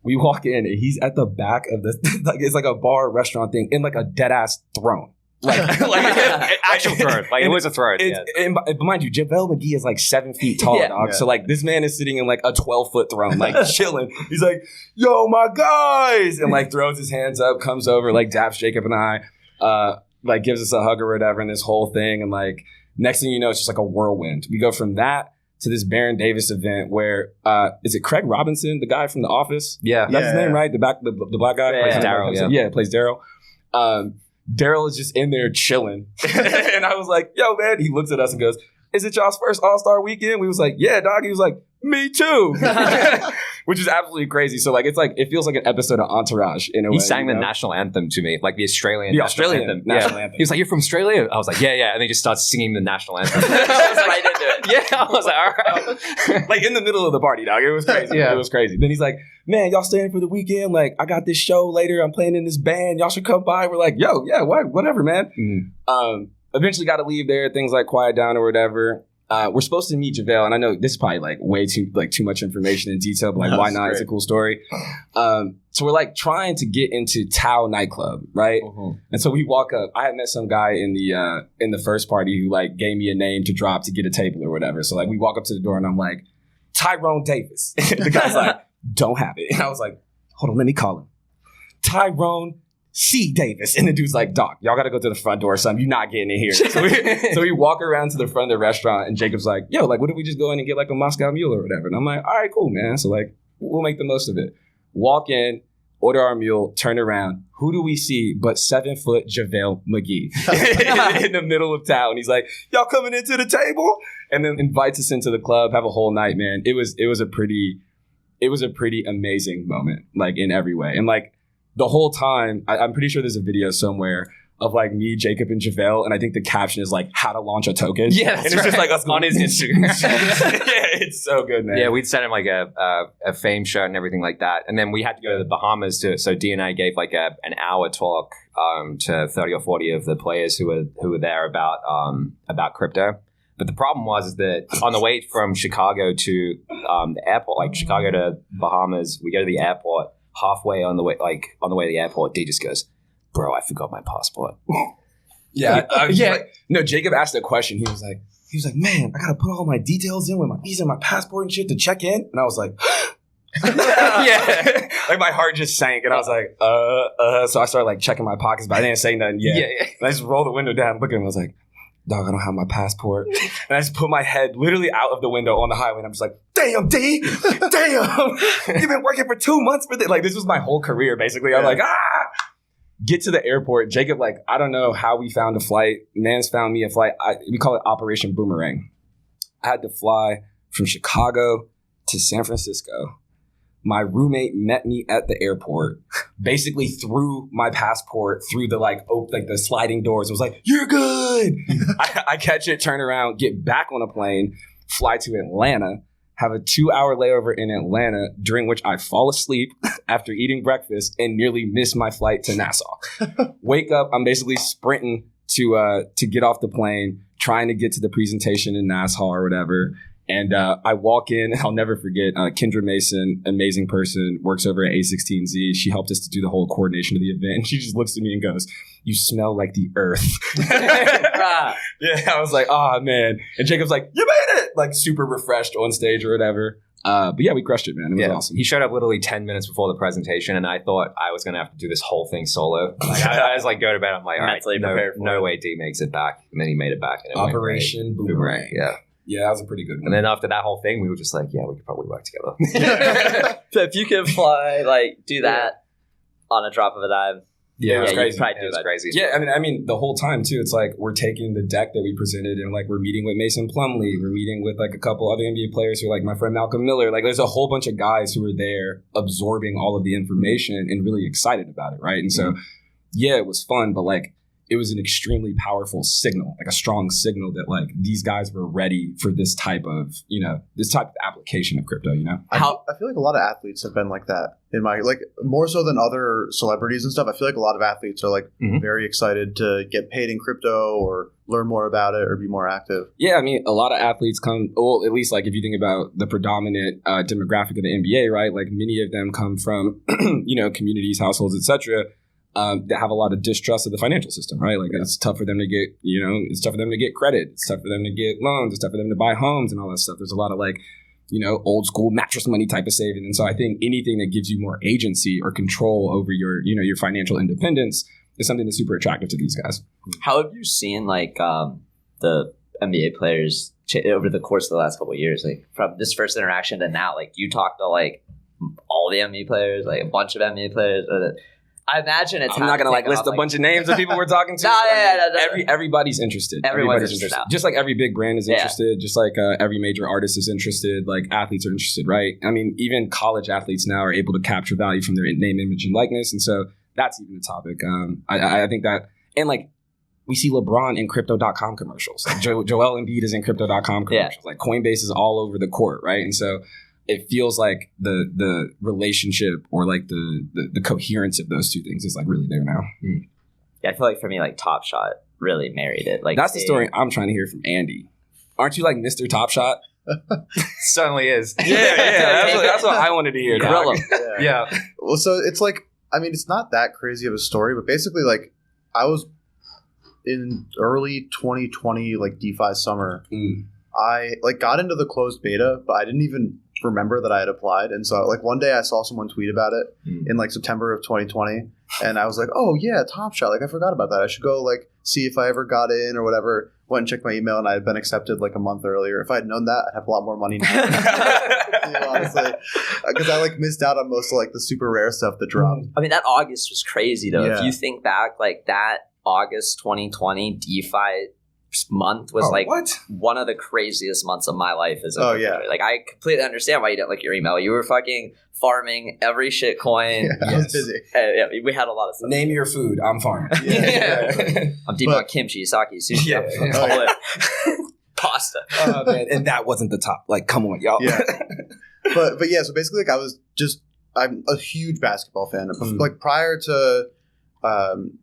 We walk in and he's at the back of the like it's like a bar restaurant thing in like a dead ass throne. Like actual throne. Like it was a throne. But mind you, JaVale McGee is like 7 feet tall, dog. Yeah. So like this man is sitting in like a 12-foot throne, like chilling. He's like, yo, my guys, and like throws his hands up, comes over, like daps Jacob and I, like gives us a hug or whatever, and this whole thing. And like next thing you know, it's just like a whirlwind. We go from that to this Baron Davis event where is it Craig Robinson, the guy from The Office? Yeah, that's his name, right? The black guy. Yeah, Daryl. Yeah, plays Daryl. Daryl is just in there chilling, and I was like, "Yo, man!" He looks at us and goes, "Is it y'all's first All-Star weekend?" We was like, "Yeah, dog." He was like, me too. Which is absolutely crazy. So like, it feels like an episode of Entourage in a way. He sang the national anthem to me, like the Australian national anthem. Anthem. He was like, "You're from Australia?" I was like, "Yeah." And he just starts singing the national anthem. I was right into it. Yeah, I was like, "All right." Like in the middle of the party, dog. It was crazy. It was crazy. Then he's like, "Man, y'all staying for the weekend? Like, I got this show later. I'm playing in this band. Y'all should come by." We're like, "Yo, yeah, whatever, man." Eventually got to leave there. Things like quiet down or whatever. We're supposed to meet JaVale, and I know this is probably like way too much information in detail, but like why not? Great. It's a cool story. So we're like trying to get into Tao nightclub, right? And so we walk up. I had met some guy in the first party who like gave me a name to drop to get a table or whatever. So like we walk up to the door and I'm like, Tyrone Davis. The guy's like, don't have it. And I was like, hold on, let me call him. Tyrone C. Davis. And the dude's like, Doc, y'all got to go to the front door or something. You're not getting in here. So we walk around to the front of the restaurant and Jacob's like, yo, like, what if we just go in and get like a Moscow Mule or whatever? And I'm like, all right, cool, man. So like, we'll make the most of it. Walk in, order our mule, turn around. Who do we see but 7-foot JaVale McGee in the middle of town? He's like, y'all coming into the table? And then invites us into the club, have a whole night, man. It was a pretty amazing moment, like in every way. And like, the whole time, I'm pretty sure there's a video somewhere of like me, Jacob, and JaVale, and I think the caption is like how to launch a token. Yeah, and it's just like us on his Instagram. Yeah, it's so good, man. Yeah, we'd sent him like a fame shirt and everything like that, and then we had to go to the Bahamas so D and I gave like an hour talk to 30 or 40 of the players who were there about crypto. But the problem was that on the way from Chicago to the airport, like Chicago to Bahamas, we go to the airport. Halfway on the way to the airport, D just goes, "Bro, I forgot my passport." Yeah. No, Jacob asked a question. He was like, "Man, I gotta put all my details in with my visa and my passport and shit to check in." And I was like, "Yeah." Like my heart just sank, and I was like, So I started like checking my pockets, but I didn't say nothing yet. Yeah. And I just rolled the window down, look at him. I was like, dog, I don't have my passport. And I just put my head literally out of the window on the highway. And I'm just like, damn, D, damn. You've been working for 2 months for this. Like, this was my whole career, basically. I'm like, Get to the airport. Jacob, like, I don't know how we found a flight. Mans found me a flight. We call it Operation Boomerang. I had to fly from Chicago to San Francisco. My roommate met me at the airport, basically threw my passport through the like the sliding doors. It was like, you're good. I catch it, turn around, get back on a plane, fly to Atlanta, have a 2-hour layover in Atlanta, during which I fall asleep after eating breakfast and nearly miss my flight to Nassau. Wake up, I'm basically sprinting to get off the plane, trying to get to the presentation in Nassau or whatever. And I walk in, I'll never forget, Kendra Mason, amazing person, works over at A16Z. She helped us to do the whole coordination of the event. And she just looks at me and goes, you smell like the earth. Yeah, I was like, oh, man. And Jacob's like, you made it! Like super refreshed on stage or whatever. But yeah, we crushed it, man. It was awesome. He showed up literally 10 minutes before the presentation, and I thought I was going to have to do this whole thing solo. Like, I was like, go to bed. I'm like, all right, no way D makes it back. And then he made it back. And it Operation Boomerang. Yeah. Yeah, that was a pretty good one. And then after that whole thing, we were just like, yeah, we could probably work together. So if you could fly, like, do that on a drop of a dime. Yeah, it was crazy. It was crazy. Yeah, I mean, the whole time, too, it's like we're taking the deck that we presented and, like, we're meeting with Mason Plumlee. We're meeting with, like, a couple other NBA players who are, like, my friend Malcolm Miller. Like, there's a whole bunch of guys who are there absorbing all of the information and really excited about it, right? And so, yeah, it was fun, but, like, it was an extremely powerful signal, like a strong signal that like these guys were ready for this type of application of crypto, you know? I feel like a lot of athletes have been like that in my, like more so than other celebrities and stuff. I feel like a lot of athletes are like very excited to get paid in crypto or learn more about it or be more active. Yeah, I mean, a lot of athletes come, well, at least like if you think about the predominant demographic of the NBA, right? Like many of them come from, communities, households, etc. That have a lot of distrust of the financial system, right? Like it's tough for them to get, it's tough for them to get credit. It's tough for them to get loans. It's tough for them to buy homes and all that stuff. There's a lot of like, old school mattress money type of saving. And so I think anything that gives you more agency or control over your, your financial independence is something that's super attractive to these guys. How have you seen like the NBA players over the course of the last couple of years, like from this first interaction to now? Like you talk to like all the NBA players, like a bunch of NBA players. I imagine it's. I'm not gonna like list a bunch of names of people we're talking to. No. Everybody's interested. Everybody's interested. Just like every big brand is interested. Just like every major artist is interested. Like athletes are interested, right? I mean, even college athletes now are able to capture value from their name, image, and likeness, and so that's even a topic. I think that, and like we see LeBron in crypto.com commercials. Like Joel Embiid is in crypto.com commercials. Like Coinbase is all over the court, right? And so it feels like the relationship or like the coherence of those two things is like really there now. Yeah, I feel like for me, like Top Shot really married it. Like that's the story I'm trying to hear from Andy. Aren't you like Mr. Top Shot? Certainly is. Yeah. That's what I wanted to hear. Yeah. Well, so it's like, I mean, it's not that crazy of a story, but basically, like, I was in early 2020, like DeFi summer. I like got into the closed beta, but I didn't even remember that I had applied. And so like one day I saw someone tweet about it in like September of 2020. And I was like, oh yeah, Top Shot. Like I forgot about that. I should go like see if I ever got in or whatever. Went and checked my email and I had been accepted like a month earlier. If I had known that, I'd have a lot more money now. Honestly. Because I like missed out on most of like the super rare stuff that dropped. I mean, that August was crazy though. Yeah. If you think back, like that August 2020 DeFi month was one of the craziest months of my life as a Like I completely understand why you didn't look at your email. You were fucking farming every shit coin. I was busy. We had a lot of stuff. Name your food. I'm farming. I'm deep on kimchi, sake, sushi. Pasta. Oh man, and that wasn't the top. Like, come on, y'all. Yeah. But yeah, so basically like I'm a huge basketball fan. Like prior to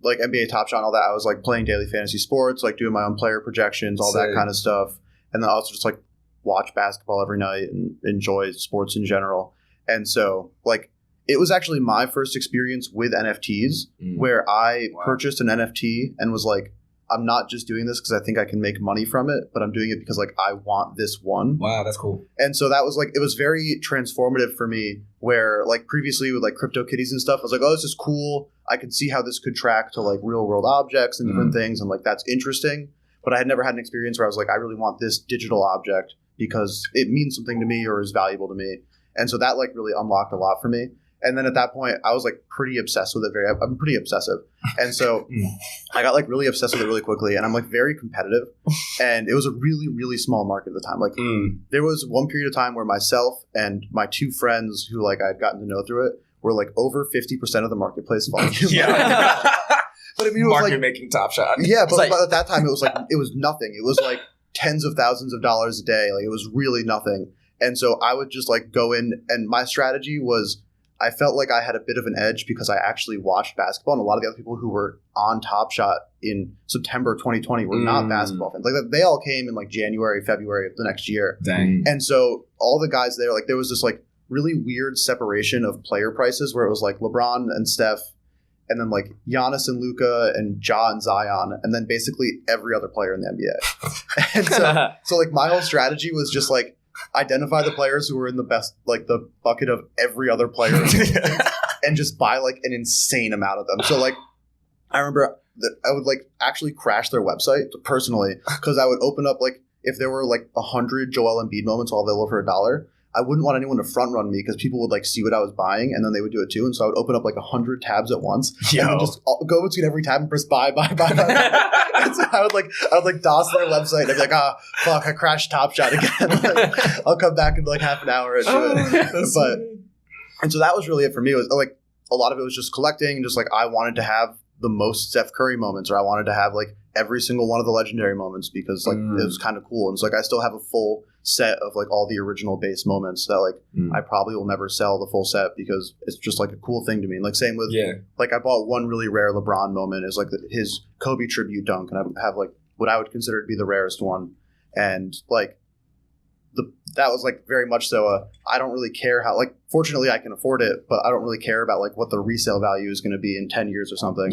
like NBA Top Shot and all that, I was like playing daily fantasy sports, like doing my own player projections, all that kind of stuff. And then also just like watch basketball every night and enjoy sports in general. And so like it was actually my first experience with NFTs where I purchased an NFT and was like, I'm not just doing this because I think I can make money from it, but I'm doing it because like I want this one. Wow, that's cool. And so that was like, it was very transformative for me where like previously with like CryptoKitties and stuff, I was like, oh, this is cool. I can see how this could track to like real world objects and different things. And like, that's interesting. But I had never had an experience where I was like, I really want this digital object because it means something to me or is valuable to me. And so that like really unlocked a lot for me. And then at that point, I was like pretty obsessed with it. I'm pretty obsessive. And so I got like really obsessed with it really quickly. And I'm like very competitive. And it was a really, really small market at the time. Like there was one period of time where myself and my two friends who like I'd gotten to know through it were like over 50% of the marketplace volume. But I mean, it was market like making Top Shot. Yeah, but at that time, it was like it was nothing. It was like tens of thousands of dollars a day. Like it was really nothing. And so I would just like go in, and my strategy was I felt like I had a bit of an edge because I actually watched basketball, and a lot of the other people who were on Top Shot in September 2020 were not basketball fans. Like they all came in like January, February of the next year. Dang. And so all the guys there, like there was this like really weird separation of player prices where it was like LeBron and Steph, and then like Giannis and Luka and Ja and Zion, and then basically every other player in the NBA. And so like my whole strategy was just like identify the players who were in the best, like the bucket of every other player and just buy like an insane amount of them. So like I remember that I would like actually crash their website personally because I would open up like if there were like 100 Joel Embiid moments all available for $1, I wouldn't want anyone to front run me because people would like see what I was buying and then they would do it too. And so I would open up like 100 tabs at once and then just go between every tab and press buy. And so I would like DOS their website and I'd be like, fuck, I crashed Top Shot again. Like, I'll come back in like half an hour and do it. And so that was really it for me. It was like a lot of it was just collecting and just like I wanted to have the most Steph Curry moments, or I wanted to have like every single one of the legendary moments because like it was kind of cool. And so like I still have a full set of like all the original base moments that like I probably will never sell the full set because it's just like a cool thing to me. And like same with like I bought one really rare LeBron moment is like his Kobe tribute dunk, and I have like what I would consider to be the rarest one. And like that was like very much so I don't really care how, like fortunately I can afford it, but I don't really care about like what the resale value is going to be in 10 years or something.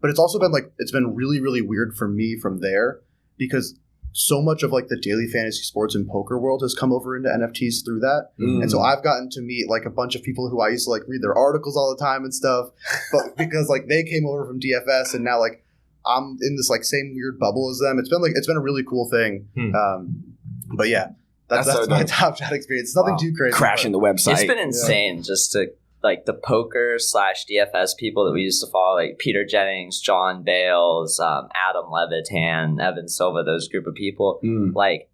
But it's also been like it's been really, really weird for me from there because so much of like the daily fantasy sports and poker world has come over into NFTs through that. And so I've gotten to meet like a bunch of people who I used to like read their articles all the time and stuff, but because like they came over from DFS and now like I'm in this like same weird bubble as them. It's been a really cool thing. But yeah, that's my Top Shot experience. It's nothing too crazy. Crashing the website. It's been insane just to like the poker / DFS people that we used to follow, like Peter Jennings, John Bales, Adam Levitan, Evan Silva, those group of people, like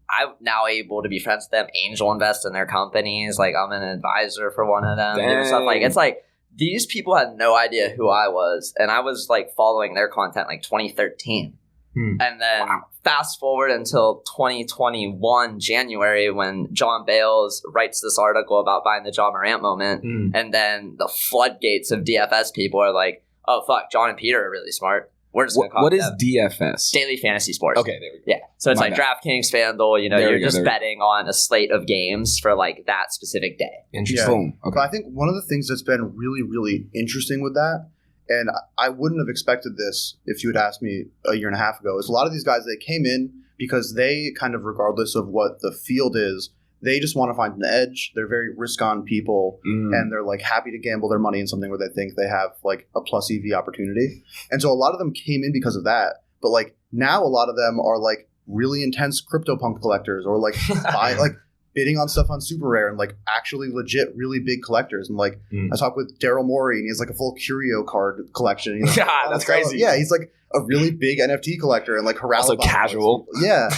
I'm now able to be friends with them, angel invest in their companies. Like I'm an advisor for one of them. And stuff. Like it's like these people had no idea who I was, and I was like following their content like 2013. And then fast forward until 2021 January when John Bales writes this article about buying the John Morant moment, and then the floodgates of DFS people are like, "Oh fuck, John and Peter are really smart. We're just gonna copy What is them." DFS? Daily fantasy sports. Okay, there we go. Yeah, so it's My like bad. DraftKings, FanDuel. You know, There we you're go, just there we go. betting on a slate of games for like that specific day. Interesting. Boom. Okay. But I think one of the things that's been really, really interesting with that, and I wouldn't have expected this if you had asked me a year and a half ago, is a lot of these guys, they came in because they kind of, regardless of what the field is, they just want to find an edge. They're very risk-on people, and they're like happy to gamble their money in something where they think they have like a plus EV opportunity. And so a lot of them came in because of that. But like now a lot of them are like really intense CryptoPunk collectors, or like like bidding on stuff on Super Rare, and like actually legit really big collectors. And like I talked with Daryl Morey, and he has like a full curio card collection. He's like, Yeah, that's crazy. Yeah, he's like a really big NFT collector, and like Also casual. Yeah.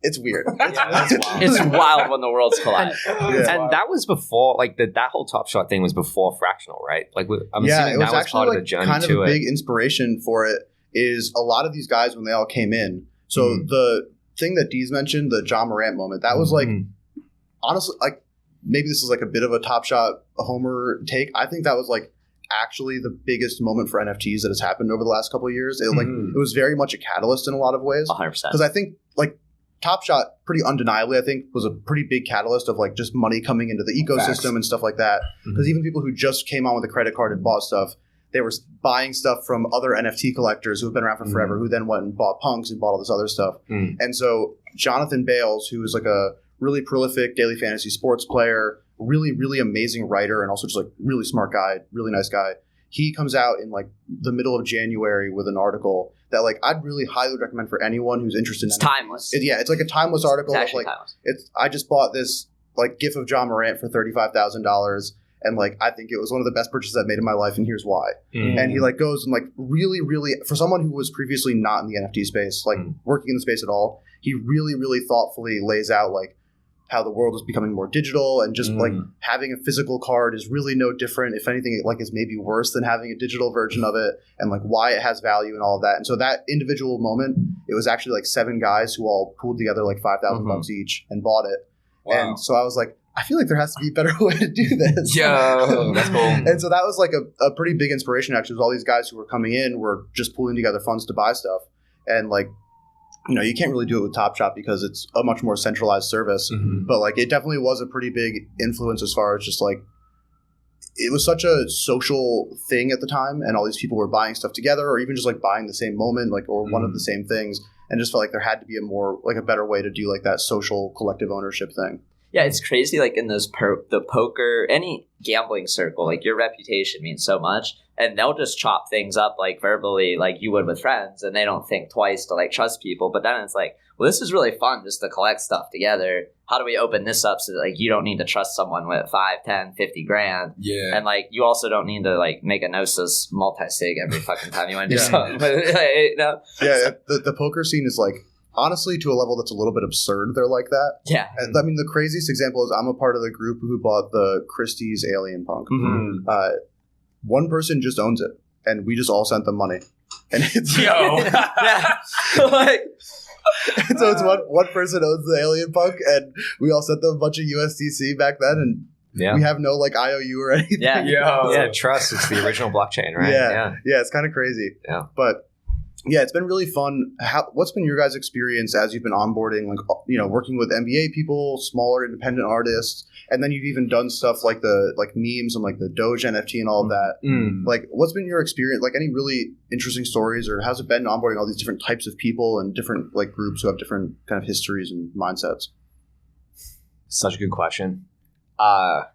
It's weird. It's wild when the worlds collide. And that was before, like that whole Top Shot thing was before fractional, right? Like I'm assuming it was that was actually part like of the journey kind of to a it. big inspiration for it. Is a lot of these guys when they all came in. So the thing that Deeze mentioned, the John Morant moment, that was like honestly, like maybe this is like a bit of a Top Shot homer take. I think that was like actually the biggest moment for NFTs that has happened over the last couple of years. It it was very much a catalyst in a lot of ways. 100%. Because I think like Top Shot, pretty undeniably, I think was a pretty big catalyst of like just money coming into the ecosystem Facts. and stuff like that. Because even people who just came on with a credit card and bought stuff, they were buying stuff from other NFT collectors who have been around for forever, who then went and bought punks and bought all this other stuff. And so Jonathan Bales, who is like a really prolific daily fantasy sports player, really, really amazing writer, and also just like really smart guy, really nice guy. He comes out in like the middle of January with an article that like I'd really highly recommend for anyone who's interested in It's NFTs. timeless. It's like a timeless article. It's Of, actually like timeless. I just bought this like GIF of John Morant for $35,000. And like I think it was one of the best purchases I've made in my life, and here's why. And he like goes and like really, really, for someone who was previously not in the NFT space, like working in the space at all, he really, really thoughtfully lays out like how the world is becoming more digital, and just like having a physical card is really no different. If anything, it like is maybe worse than having a digital version of it, and like why it has value and all of that. And so that individual moment, it was actually like 7 guys who all pooled together like $5,000 each and bought it. Wow. And so I was like, I feel like there has to be a better way to do this. Yo, that's cool. And so that was like a pretty big inspiration, actually, was all these guys who were coming in were just pulling together funds to buy stuff. And like, you know, you can't really do it with Top Shot because it's a much more centralized service. But like, it definitely was a pretty big influence as far as just like, it was such a social thing at the time, and all these people were buying stuff together, or even just like buying the same moment, like, or one of the same things, and just felt like there had to be a more like a better way to do like that social collective ownership thing. Yeah, it's crazy. Like in those the poker, any gambling circle, like your reputation means so much, and they'll just chop things up like verbally, like you would with friends, and they don't think twice to like trust people. But then it's like, well, this is really fun just to collect stuff together. How do we open this up so that like you don't need to trust someone with 5, 10, 50 grand? Yeah. And like you also don't need to like make a Gnosis multi-sig every fucking time you want to do Yeah. something. But, you know? Yeah, the poker scene is like, honestly, to a level that's a little bit absurd. They're like that. Yeah. And I mean, the craziest example is I'm a part of the group who bought the Christie's Alien Punk. One person just owns it, and we just all sent them money. And it's Yeah. Like, so it's one person owns the Alien Punk, and we all sent them a bunch of USDC back then, and we have no like IOU or anything. yeah. Yeah, trust. It's the original blockchain, right? Yeah, it's kind of crazy. Yeah. But yeah, it's been really fun. What's been your guys' experience as you've been onboarding, like, you know, working with NBA people, smaller independent artists, and then you've even done stuff like the like memes and like the Doge NFT and all of that. Like, what's been your experience? Like, any really interesting stories, or how's it been onboarding all these different types of people and different like groups who have different kind of histories and mindsets? Such a good question. I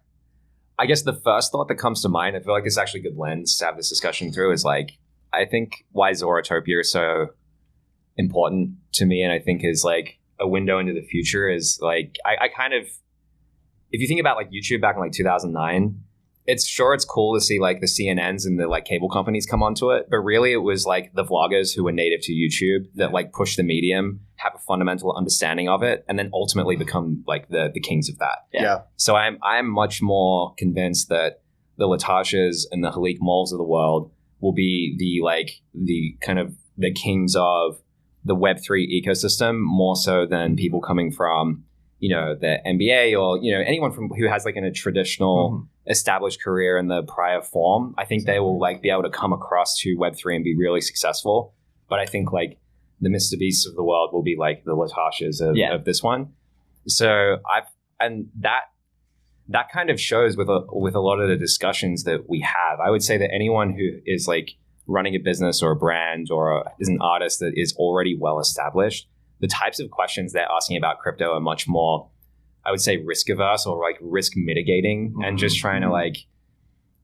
guess the first thought that comes to mind, I feel like it's actually a good lens to have this discussion through, is like, I think why Zorotopia is so important to me, and I think is like a window into the future, is like I kind of, if you think about like YouTube back in like 2009, it's cool to see like the CNNs and the like cable companies come onto it, but really it was like the vloggers who were native to YouTube that like push the medium, have a fundamental understanding of it, and then ultimately become like the kings of that. Yeah. So I'm much more convinced that the Latashas and the Halik Malls of the world will be the kind of the kings of the Web3 ecosystem, more so than people coming from, the NBA or, anyone who has like in a traditional established career in the prior form. I think they will like be able to come across to Web3 and be really successful. But I think like the Mr. Beasts of the world will be like the Latashas of this one. So that kind of shows with a lot of the discussions that we have. I would say that anyone who is like running a business or a brand or is an artist that is already well established, the types of questions they're asking about crypto are much more, I would say, risk averse or like risk mitigating, and just trying to like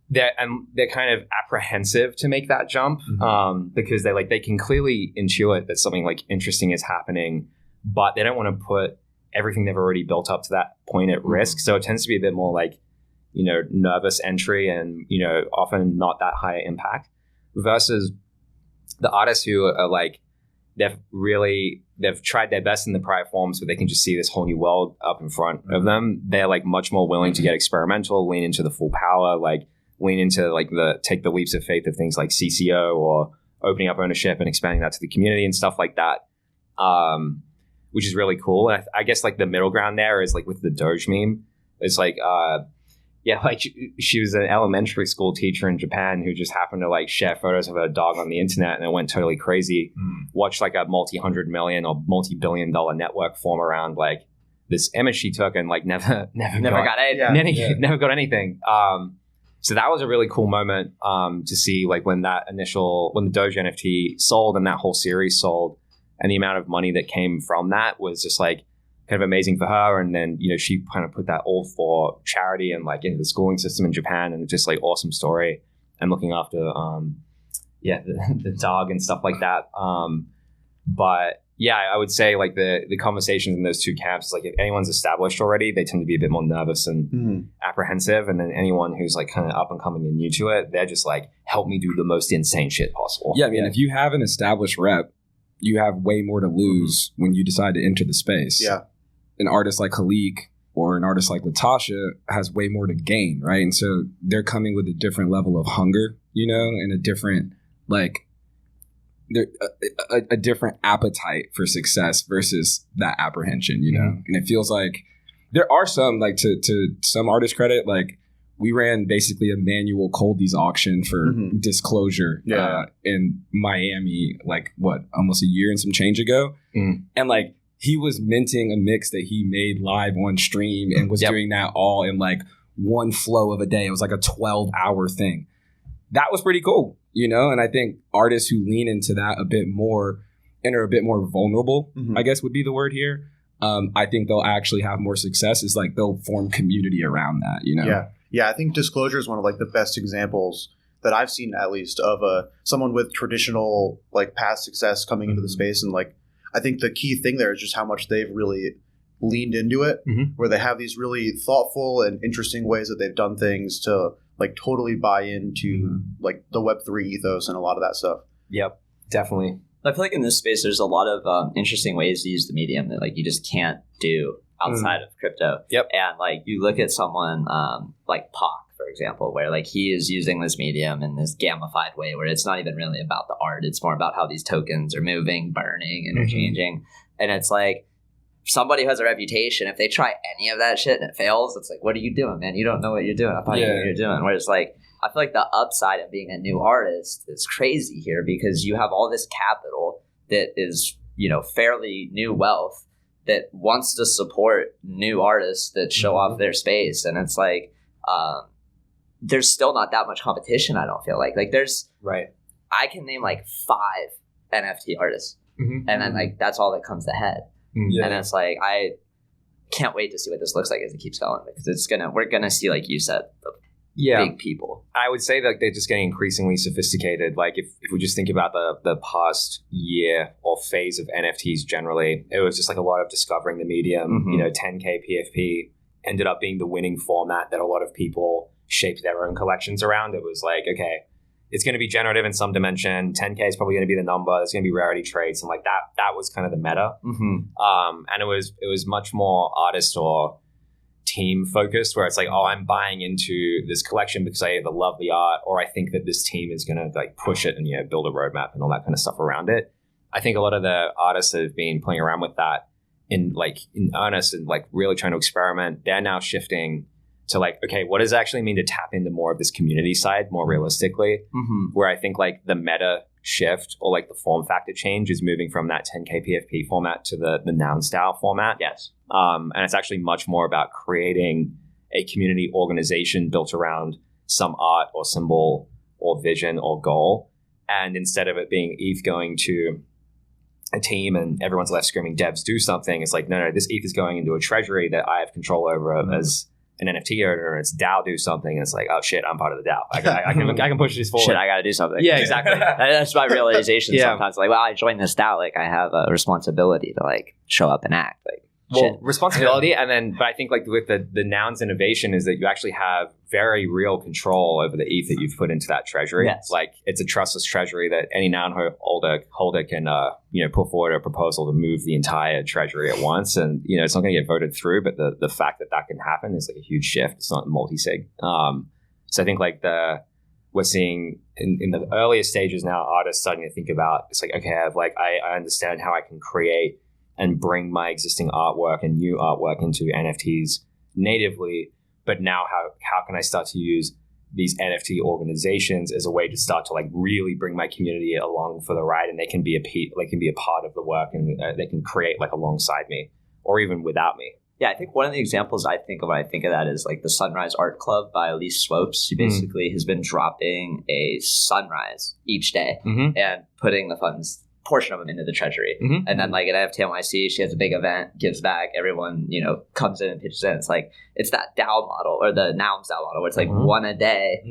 they're kind of apprehensive to make that jump because they can clearly intuit that something like interesting is happening, but they don't want to put everything they've already built up to that point at risk. So it tends to be a bit more like, nervous entry and, often not that high impact versus the artists who are like, they've tried their best in the prior forms, but they can just see this whole new world up in front of them. They're like much more willing to get experimental, lean into the full power, like lean into like take the leaps of faith of things like CCO or opening up ownership and expanding that to the community and stuff like that. Which is really cool. And I guess like the middle ground there is like with the Doge meme. It's like, like she was an elementary school teacher in Japan who just happened to like share photos of her dog on the internet and it went totally crazy. Watched like a multi-100 million or multi-billion dollar network form around like this image she took and like never got anything. So that was a really cool moment to see like when the Doge NFT sold and that whole series sold. And the amount of money that came from that was just like kind of amazing for her. And then, she kind of put that all for charity and like into the schooling system in Japan, and just like awesome story and looking after, the dog and stuff like that. But yeah, I would say like the conversations in those two camps is like if anyone's established already, they tend to be a bit more nervous and apprehensive. And then anyone who's like kind of up and coming and new to it, they're just like, help me do the most insane shit possible. Yeah, I mean, if you have an established rep, you have way more to lose when you decide to enter the space. Yeah. An artist like Halik or an artist like Latasha has way more to gain, right? And so they're coming with a different level of hunger, and a different, like, a different appetite for success versus that apprehension, And it feels like there are some, like, to some artists' credit, like, we ran basically a manual Coldies auction for disclosure in Miami, like almost a year and some change ago. And like he was minting a mix that he made live on stream and was doing that all in like one flow of a day. It was like a 12-hour thing. That was pretty cool, And I think artists who lean into that a bit more and are a bit more vulnerable, I guess would be the word here. I think they'll actually have more success. Is like they'll form community around that, Yeah, I think Disclosure is one of like the best examples that I've seen, at least, of someone with traditional like past success coming into the space. And like, I think the key thing there is just how much they've really leaned into it, where they have these really thoughtful and interesting ways that they've done things to like totally buy into like the Web3 ethos and a lot of that stuff. Yep, definitely. I feel like in this space, there's a lot of interesting ways to use the medium that like you just can't do outside of crypto. Yep. And like you look at someone like Pac, for example, where like he is using this medium in this gamified way where it's not even really about the art. It's more about how these tokens are moving, burning, interchanging. And it's like somebody who has a reputation, if they try any of that shit and it fails, it's like, what are you doing, man? You don't know what you're doing. I thought you knew what you're doing. Whereas like, I feel like the upside of being a new artist is crazy here because you have all this capital that is, fairly new wealth that wants to support new artists that show off their space. And it's like, there's still not that much competition, I don't feel like. Like there's, I can name like 5 NFT artists. And then like, that's all that comes ahead. And it's like, I can't wait to see what this looks like as it keeps going because we're going to see, like you said, big people. I would say that they're just getting increasingly sophisticated. Like if we just think about the past year or phase of NFTs generally, it was just like a lot of discovering the medium, 10K PFP, ended up being the winning format that a lot of people shaped their own collections around. It was like, okay, it's going to be generative in some dimension. 10K is probably going to be the number. It's going to be rarity traits, and like that was kind of the meta. And it was much more artist or team focused, where it's like, oh, I'm buying into this collection because I either love the art or I think that this team is going to like push it and build a roadmap and all that kind of stuff around it. I think a lot of the artists that have been playing around with that in earnest and like really trying to experiment, they're now shifting to like, okay, what does it actually mean to tap into more of this community side more realistically? Where I think like the meta shift or like the form factor change is moving from that 10K PFP format to the noun style format. Yes. And it's actually much more about creating a community organization built around some art or symbol or vision or goal. And instead of it being ETH going to a team and everyone's left screaming devs do something, it's like, no, this ETH is going into a treasury that I have control over as an NFT owner, and it's DAO do something, and it's like, oh shit, I'm part of the DAO. I can push this forward. Shit, I got to do something. Yeah, exactly. That's my realization sometimes. Like, well, I joined this DAO, like I have a responsibility to like show up and act. Like, responsibility, and then, but I think like with the nouns innovation is that you actually have very real control over the ETH that you've put into that treasury. Yes. Like it's a trustless treasury that any noun holder can put forward a proposal to move the entire treasury at once, and it's not going to get voted through. But the fact that can happen is like a huge shift. It's not multi-sig. So I think like we're seeing in the earliest stages now, artists starting to think about, it's like, okay, I understand how I can create and bring my existing artwork and new artwork into NFTs natively. But now how can I start to use these NFT organizations as a way to start to like really bring my community along for the ride, and they can be a part of the work, and they can create like alongside me or even without me. Yeah, I think one of the examples I think of when I think of that is like the Sunrise Art Club by Elise Swopes. She basically has been dropping a sunrise each day and putting the funds, portion of them, into the treasury. And then like at NFT NYC, she has a big event, gives back, everyone comes in and pitches in. It's like, it's that DAO model or the Nouns DAO model where it's like one a day,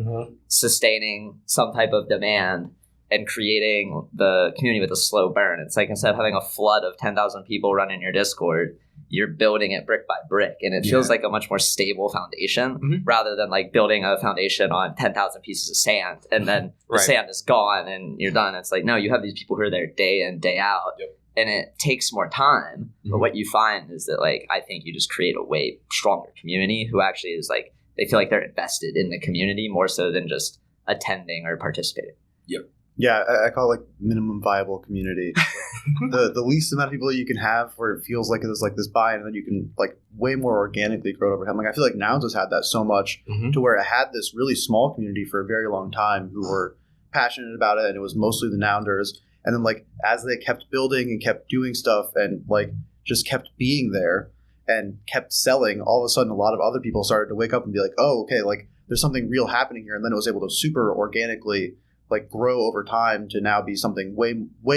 sustaining some type of demand and creating the community with a slow burn. It's like, instead of having a flood of 10,000 people running your Discord, you're building it brick by brick, and it feels like a much more stable foundation rather than like building a foundation on 10,000 pieces of sand and then the sand is gone and you're done. It's like, no, you have these people who are there day in, day out, and it takes more time. But what you find is that like, I think you just create a way stronger community who actually is like, they feel like they're invested in the community more so than just attending or participating. Yeah, I call it like minimum viable community. the least amount of people that you can have where it feels like there's like this buy-in, and then you can like way more organically grow it over time. Like I feel like Nouns has had that so much to where it had this really small community for a very long time who were passionate about it, and it was mostly the Nounders. And then like as they kept building and kept doing stuff and like just kept being there and kept selling, all of a sudden a lot of other people started to wake up and be like, oh, okay, like there's something real happening here. And then it was able to super organically like grow over time to now be something way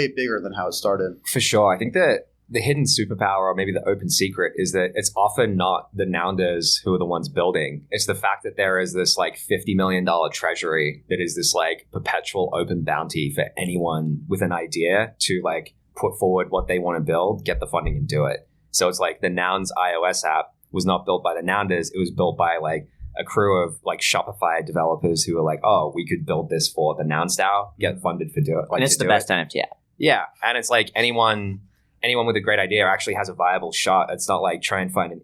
bigger than how it started. For sure. I think that the hidden superpower, or maybe the open secret, is that it's often not the Nounders who are the ones building. It's the fact that there is this like $50 million treasury that is this like perpetual open bounty for anyone with an idea to like put forward what they want to build, get the funding and do it. So it's like the Nouns iOS app was not built by the Nounders. It was built by like a crew of like Shopify developers who were like, oh, we could build this for the Nouns DAO, get funded for do it. Like, and it's the best NFT app. Yeah. And it's like anyone with a great idea actually has a viable shot. It's not like try and find an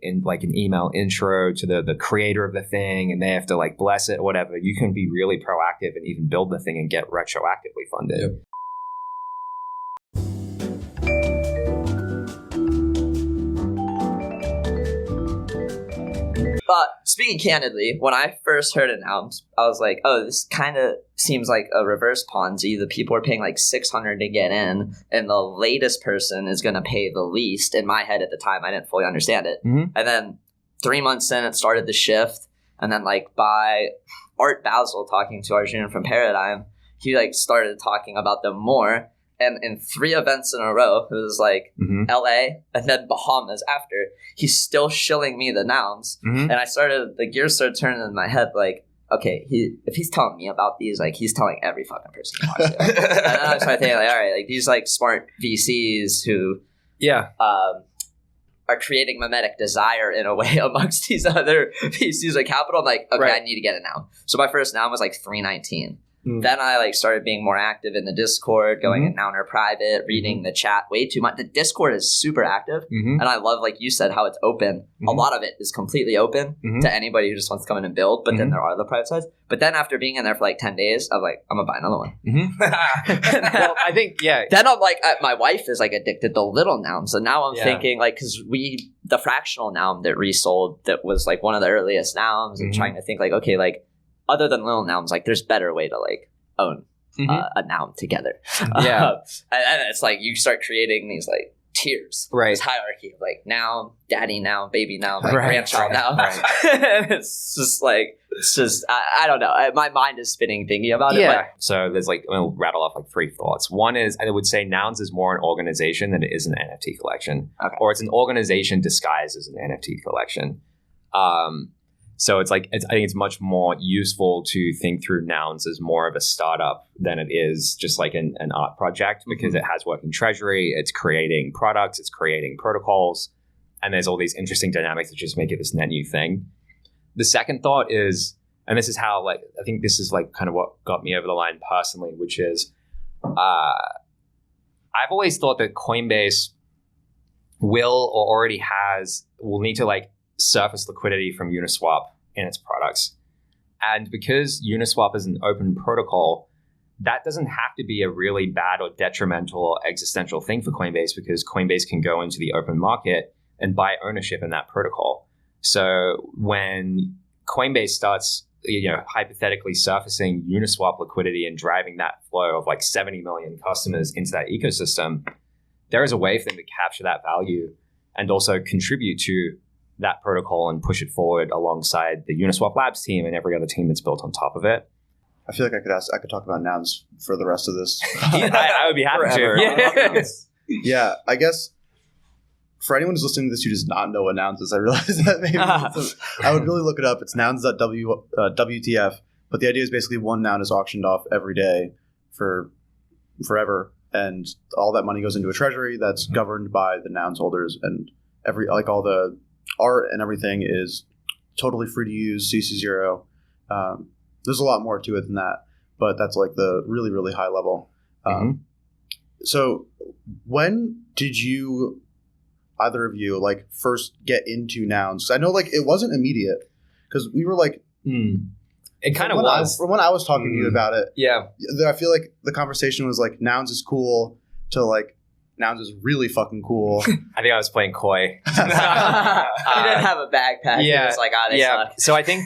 email intro to the creator of the thing and they have to like bless it or whatever. You can be really proactive and even build the thing and get retroactively funded. Yep. But speaking candidly, when I first heard it announced, I was like, oh, this kind of seems like a reverse Ponzi. The people are paying like $600 to get in, and the latest person is going to pay the least. In my head at the time, I didn't fully understand it. And then 3 months in, it started to shift. And then like by Art Basel talking to Arjun from Paradigm, he like started talking about them more. And in 3 events in a row, it was like LA and then Bahamas after, he's still shilling me the Nouns. And the gears started turning in my head like, okay, if he's telling me about these, like he's telling every fucking person he wants to. And then I started thinking like, all right, like these like smart VCs who are creating mimetic desire in a way amongst these other PCs of capital. I'm like, okay, I need to get a noun. So my first noun was like 319. Then I like started being more active in the Discord, going in Nouner private, reading the chat way too much. The Discord is super active, and I love, like you said, how it's open. A lot of it is completely open to anybody who just wants to come in and build, but then there are the private sides. But then after being in there for like 10 days, I'm like, I'm gonna buy another one. Well, I think, Then I'm like, my wife is like addicted to little nouns, so now I'm thinking like, because the fractional noun that resold that was like one of the earliest nouns, and trying to think like, okay, like, other than little nouns, like there's better way to like own a noun together. And it's like you start creating these like tiers, this hierarchy of like noun, daddy noun, baby noun, like grandchild noun. It's just I don't know. My mind is spinning thinking about it. But So there's like, I'll rattle off like 3 thoughts. One is, I would say Nouns is more an organization than it is an NFT collection, or it's an organization disguised as an NFT collection. So it's like, I think it's much more useful to think through Nouns as more of a startup than it is just like an art project, because it has working treasury, it's creating products, it's creating protocols, and there's all these interesting dynamics that just make it this net new thing. The second thought is, and this is how, like, I think this is like kind of what got me over the line personally, which is, I've always thought that Coinbase will need to like surface liquidity from Uniswap in its products. And because Uniswap is an open protocol, that doesn't have to be a really bad or detrimental or existential thing for Coinbase, because Coinbase can go into the open market and buy ownership in that protocol. So when Coinbase starts, hypothetically surfacing Uniswap liquidity and driving that flow of like 70 million customers into that ecosystem, there is a way for them to capture that value and also contribute to that protocol and push it forward alongside the Uniswap Labs team and every other team that's built on top of it. I feel like I could talk about nouns for the rest of this. I would be happy to. Yeah, I guess for anyone who's listening to this who does not know what nouns is, I realize that maybe I would really look it up. It's nouns.wtf, but the idea is basically one noun is auctioned off every day for forever, and all that money goes into a treasury that's governed by the nouns holders, and all the art and everything is totally free to use, CC0. There's a lot more to it than that, but that's like the really, really high level. So when did you, either of you, like first get into nouns? I know like it wasn't immediate, because we were like, it kind of was. From when I was talking to you about it, yeah, I feel like the conversation was like nouns is cool to like nouns is really fucking cool. I think I was playing coy. You didn't have a backpack. Yeah, it was like, they suck. So I think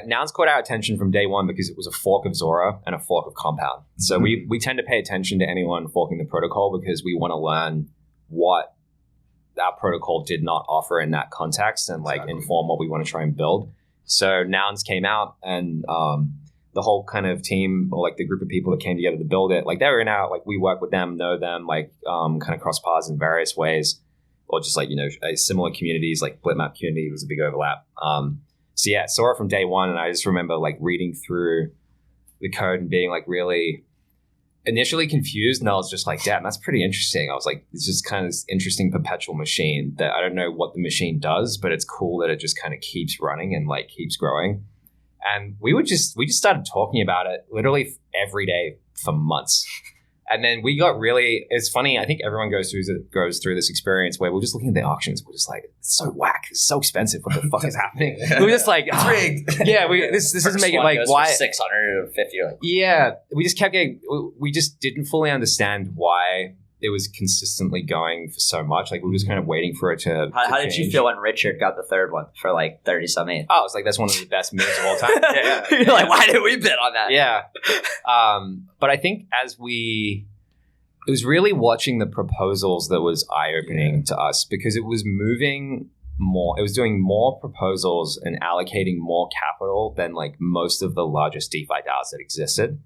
nouns caught our attention from day one because it was a fork of Zora and a fork of Compound. So we tend to pay attention to anyone forking the protocol because we want to learn what that protocol did not offer in that context and like inform what we want to try and build. So Nouns came out, and the whole kind of team, or like the group of people that came together to build it, like they were in out, like we work with them, know them, like kind of cross paths in various ways, or just like, similar communities, like Blitmap community was a big overlap. So yeah, saw it from day one, and I just remember like reading through the code and being like really initially confused, and I was just like, damn, that's pretty interesting. I was like, it's just kind of this interesting perpetual machine that I don't know what the machine does, but it's cool that it just kind of keeps running and like keeps growing. And we just started talking about it literally every day for months. And then we got really, it's funny, I think everyone goes through this experience where we're just looking at the auctions, we're just like, it's so whack, it's so expensive, what the fuck is happening? We're just like, it's rigged. Yeah, this doesn't make it like, why? 650. Yeah, we just kept getting, we just didn't fully understand why it was consistently going for so much. Like we were just kind of waiting for it to How did you feel when Richard got the third one for like 30-some-8? Oh, it's like, that's one of the best moves of all time. Yeah. You're like, why did we bid on that? Yeah. But I think it was really watching the proposals that was eye-opening to us, because it was moving more, it was doing more proposals and allocating more capital than like most of the largest DeFi DAOs that existed.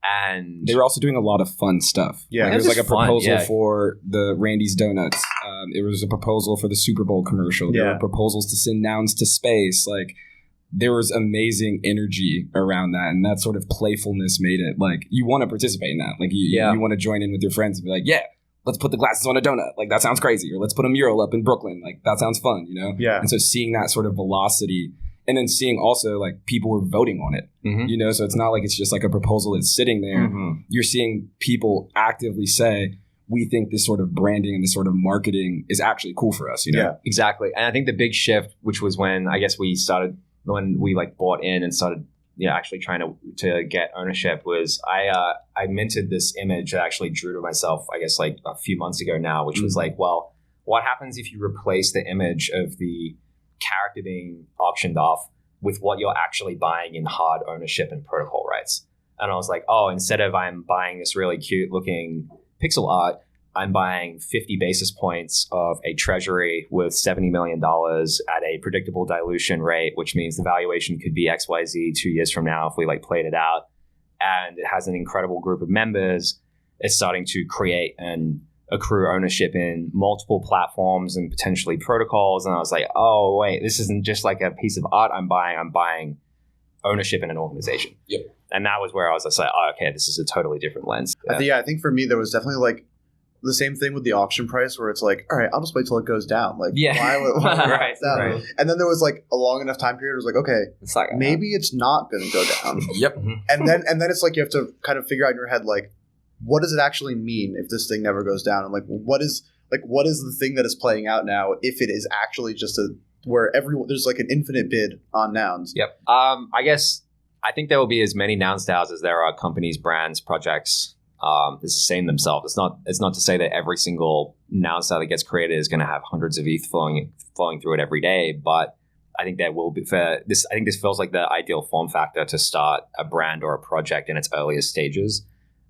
And they were also doing a lot of fun stuff. Yeah, there was like a proposal for the Randy's Donuts. It was a proposal for the Super Bowl commercial. There were proposals to send nouns to space. Like there was amazing energy around that, and that sort of playfulness made it like you want to participate in that. Like you want to join in with your friends and be like, yeah, let's put the glasses on a donut. Like, that sounds crazy. Or let's put a mural up in Brooklyn. Like, that sounds fun, you know? Yeah. And so seeing that sort of velocity, and then seeing also like people were voting on it, you know? So it's not like it's just like a proposal that's sitting there. You're seeing people actively say, we think this sort of branding and this sort of marketing is actually cool for us, you know? Yeah. Exactly. And I think the big shift, which was when I guess when we like bought in and started actually trying to get ownership, was I minted this image that I actually drew to myself, I guess like a few months ago now, which was like, well, what happens if you replace the image of the character being auctioned off with what you're actually buying in hard ownership and protocol rights? And I was like, oh, instead of I'm buying this really cute looking pixel art, I'm buying 50 basis points of a treasury with $70 million at a predictable dilution rate, which means the valuation could be XYZ 2 years from now if we like played it out. And it has an incredible group of members. It's starting to create and accrue ownership in multiple platforms and potentially protocols. And I was like, oh, wait, this isn't just like a piece of art I'm buying ownership in an organization. Yep. And that was where I was just like, oh, okay, this is a totally different lens. I think for me, there was definitely like the same thing with the auction price where it's like, all right, I'll just wait till it goes down. Like, why right, down? right. And then there was like a long enough time period. It was like, okay, It's like maybe it's not going to go down. Yep. and then it's like you have to kind of figure out in your head, like, what does it actually mean if this thing never goes down? And like, what is the thing that is playing out now if it is actually just where there's like an infinite bid on nouns? Yep. I think there will be as many noun styles as there are companies, brands, projects. It's the same themselves. It's not to say that every single noun style that gets created is going to have hundreds of ETH flowing through it every day. But I think there will be this. I think this feels like the ideal form factor to start a brand or a project in its earliest stages.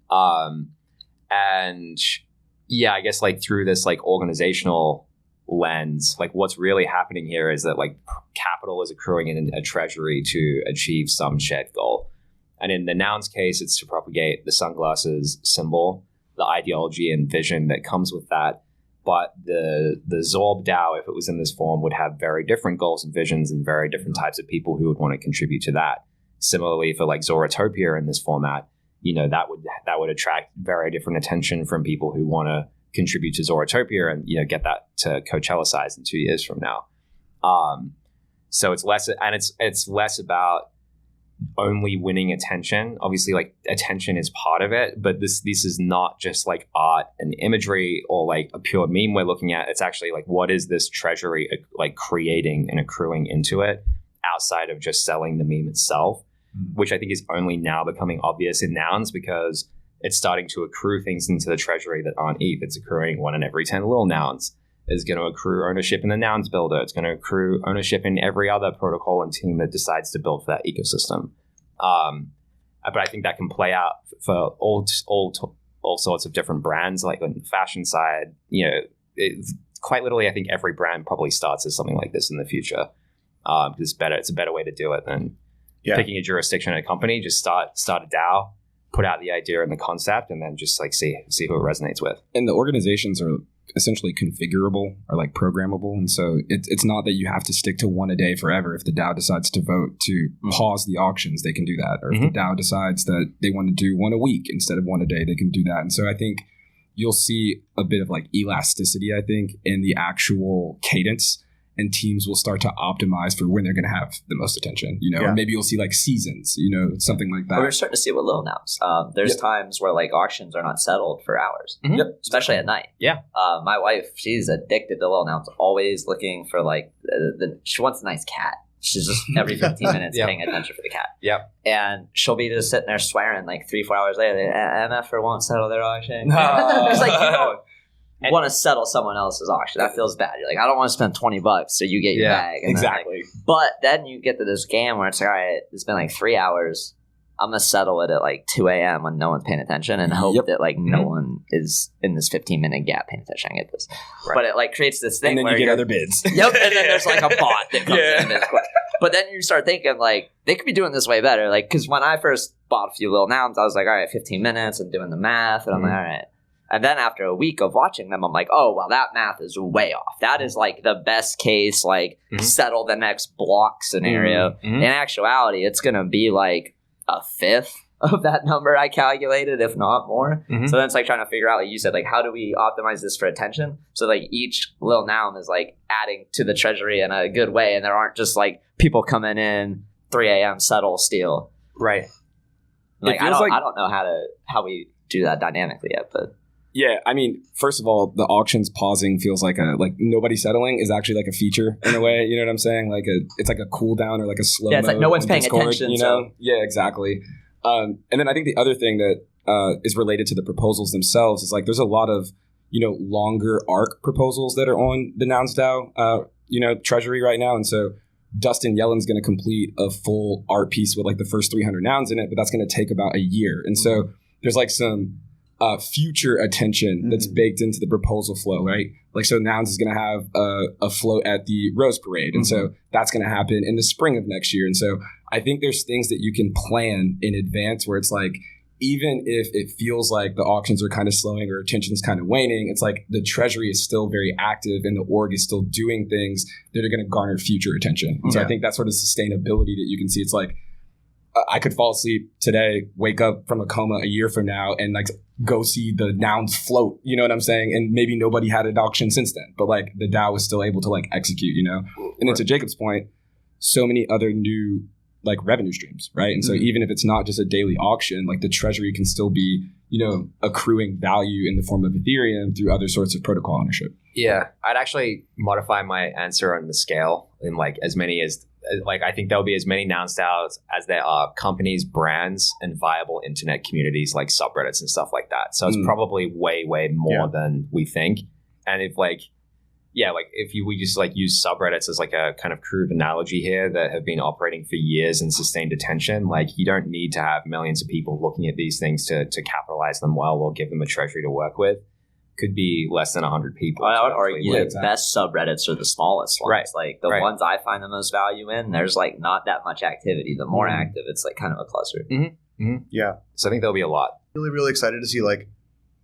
And yeah, I guess like through this like organizational lens, like what's really happening here is that like capital is accruing in a treasury to achieve some shared goal. And in the nouns case, it's to propagate the sunglasses symbol, the ideology and vision that comes with that. But the Zorb DAO, if it was in this form, would have very different goals and visions and very different types of people who would want to contribute to that. Similarly, for like Zorotopia in this format, you know, that would attract very different attention from people who want to contribute to Zorotopia and, you know, get that to Coachella size in 2 years from now. So it's less about only winning attention. Obviously, like attention is part of it, but this is not just like art and imagery or like a pure meme we're looking at. It's actually like, what is this treasury like creating and accruing into it outside of just selling the meme itself, which I think is only now becoming obvious in nouns because it's starting to accrue things into the treasury that aren't ETH. It's accruing 1 in every 10 little nouns. Is going to accrue ownership in the nouns builder. It's going to accrue ownership in every other protocol and team that decides to build for that ecosystem. But I think that can play out for all sorts of different brands, like on the fashion side. You know, quite literally, I think every brand probably starts as something like this in the future. It's better. It's a better way to do it than picking a jurisdiction in a company. Just start a DAO, put out the idea and the concept, and then just like see who it resonates with. And the organizations are essentially configurable or like programmable, and so it's not that you have to stick to one a day forever. If the DAO decides to vote to pause the auctions, they can do that, or if the DAO decides that they want to do one a week instead of one a day, they can do that. And so I think you'll see a bit of like elasticity, I think, in the actual cadence, and teams will start to optimize for when they're going to have the most attention, you know, or maybe you'll see like seasons, you know, something like that. We're starting to see it with little nouns. There's times where like auctions are not settled for hours, especially at night. Yeah. My wife, she's addicted to little nouns, always looking for like she wants a nice cat. She's just every 15 minutes paying attention for the cat. Yeah. And she'll be just sitting there swearing like 3-4 hours later, MFer won't settle their auction. No. It's like, you don't want to settle someone else's auction. That feels bad. You're like, I don't want to spend $20 so you get your bag. And exactly. But then you get to this game where it's like, all right, it's been like 3 hours. I'm going to settle it at like 2 a.m. when no one's paying attention and hope that like no one is in this 15-minute gap paying attention. I get this. Right. But it like creates this thing and then where you get other bids. Yep. And then there's like a bot that comes in and bids quick. But then you start thinking like they could be doing this way better. Like, because when I first bought a few little nouns, I was like, all right, 15 minutes and doing the math. And I'm like, all right. And then after a week of watching them, I'm like, oh, well, that math is way off. That is like the best case, like settle the next block scenario. In actuality, it's going to be like a fifth of that number I calculated, if not more. Mhm. So then it's like trying to figure out, like you said, like how do we optimize this for attention? So like each little noun is like adding to the treasury in a good way, and there aren't just like people coming in 3 a.m. settle steal. Right. Like feels I don't know how we do that dynamically yet, but Yeah, I mean, first of all, the auctions pausing feels like nobody settling is actually like a feature in a way. You know what I'm saying? It's like a cooldown or like a slow. Yeah, it's like no mode one's on paying Discord, attention, You know? so- Yeah, exactly. And then I think the other thing that is related to the proposals themselves is like there's a lot of longer arc proposals that are on the Nouns DAO treasury right now, and so Dustin Yellen's going to complete a full art piece with like the first 300 nouns in it, but that's going to take about a year, and so there's like some future attention that's baked into the proposal flow, right? Like, so Nouns is going to have a float at the Rose Parade. And so that's going to happen in the spring of next year. And so I think there's things that you can plan in advance where it's like, even if it feels like the auctions are kind of slowing or attention's kind of waning, it's like the treasury is still very active and the org is still doing things that are going to garner future attention. And so I think that sort of sustainability that you can see, it's like, I could fall asleep today, wake up from a coma a year from now, and like go see the Nouns float. You know what I'm saying? And maybe nobody had an auction since then, but like the DAO was still able to like execute. And then to Jacob's point, so many other new like revenue streams, right? And so even if it's not just a daily auction, like the treasury can still be accruing value in the form of Ethereum through other sorts of protocol ownership. Yeah, I'd actually modify my answer on the scale in like as many as like I think there'll be as many Nouns DAOs as there are companies, brands, and viable internet communities like subreddits and stuff like that. So it's probably way more than we think. And if like we just like use subreddits as like a kind of crude analogy here that have been operating for years and sustained attention, like you don't need to have millions of people looking at these things to capitalize them well or give them a treasury to work with. Could be less than 100 people. I would argue Yeah, the exactly. best subreddits are the smallest ones. Right. Like the ones I find the most value in, there's like not that much activity. The more active, it's like kind of a cluster. Yeah. So I think there'll be a lot. Really, really excited to see like,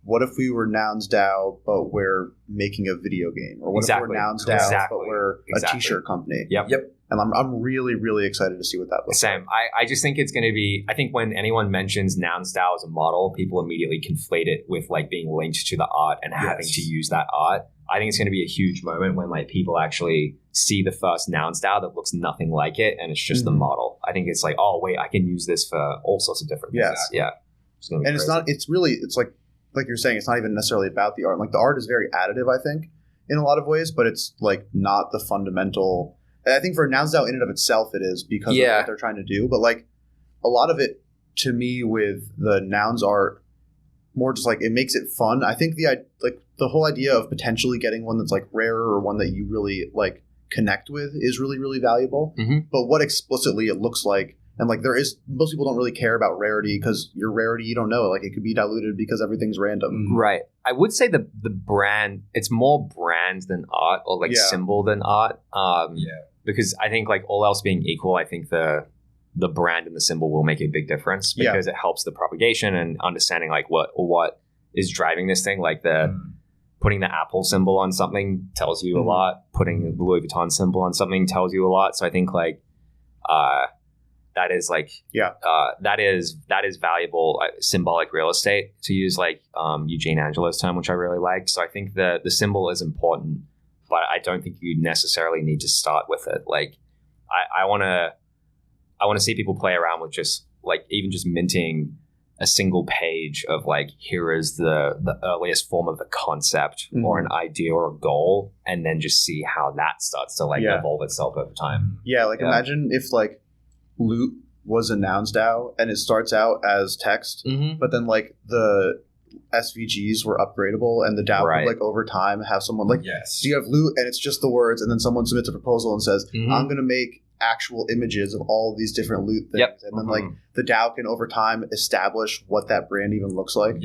what if we were Nouns DAO, but we're making a video game? Or what if we're Nouns DAO, but we're a t-shirt company? Yep. And I'm really, really excited to see what that looks like. Same. I just think it's going to be, I think when anyone mentions Nouns DAO as a model, people immediately conflate it with like being linked to the art and having to use that art. I think it's going to be a huge moment when like people actually see the first Nouns DAO that looks nothing like it and it's just the model. I think it's like, oh wait, I can use this for all sorts of different things. Yeah. It's gonna be And crazy. it's like you're saying, it's not even necessarily about the art. Like the art is very additive, I think, in a lot of ways, but it's like not the fundamental. And I think for Nouns DAO in and of itself, it is because of what they're trying to do. But like a lot of it, to me, with the Nouns art, more just like it makes it fun. I think the whole idea of potentially getting one that's like rarer or one that you really like connect with is really, really valuable. But what explicitly it looks like, and like most people don't really care about rarity because your rarity, you don't know. Like it could be diluted because everything's random. Right. I would say the brand, it's more brand than art or like symbol than art. Because I think like all else being equal, I think the brand and the symbol will make a big difference because it helps the propagation and understanding like what is driving this thing. Like putting the Apple symbol on something tells you a lot. Putting the Louis Vuitton symbol on something tells you a lot. So I think like that is like that is valuable symbolic real estate, to use like Eugene Angelo's term, which I really like. So I think the symbol is important, but I don't think you necessarily need to start with it. Like I want to see people play around with just like even just minting a single page of like, here is the earliest form of the concept or an idea or a goal, and then just see how that starts to like evolve itself over time. Imagine if like loot was a Nouns DAO and it starts out as text, but then like the SVGs were upgradable and the DAO would like over time have someone like, so you have loot and it's just the words, and then someone submits a proposal and says, I'm going to make actual images of all of these different loot things. And then like the DAO can over time establish what that brand even looks like.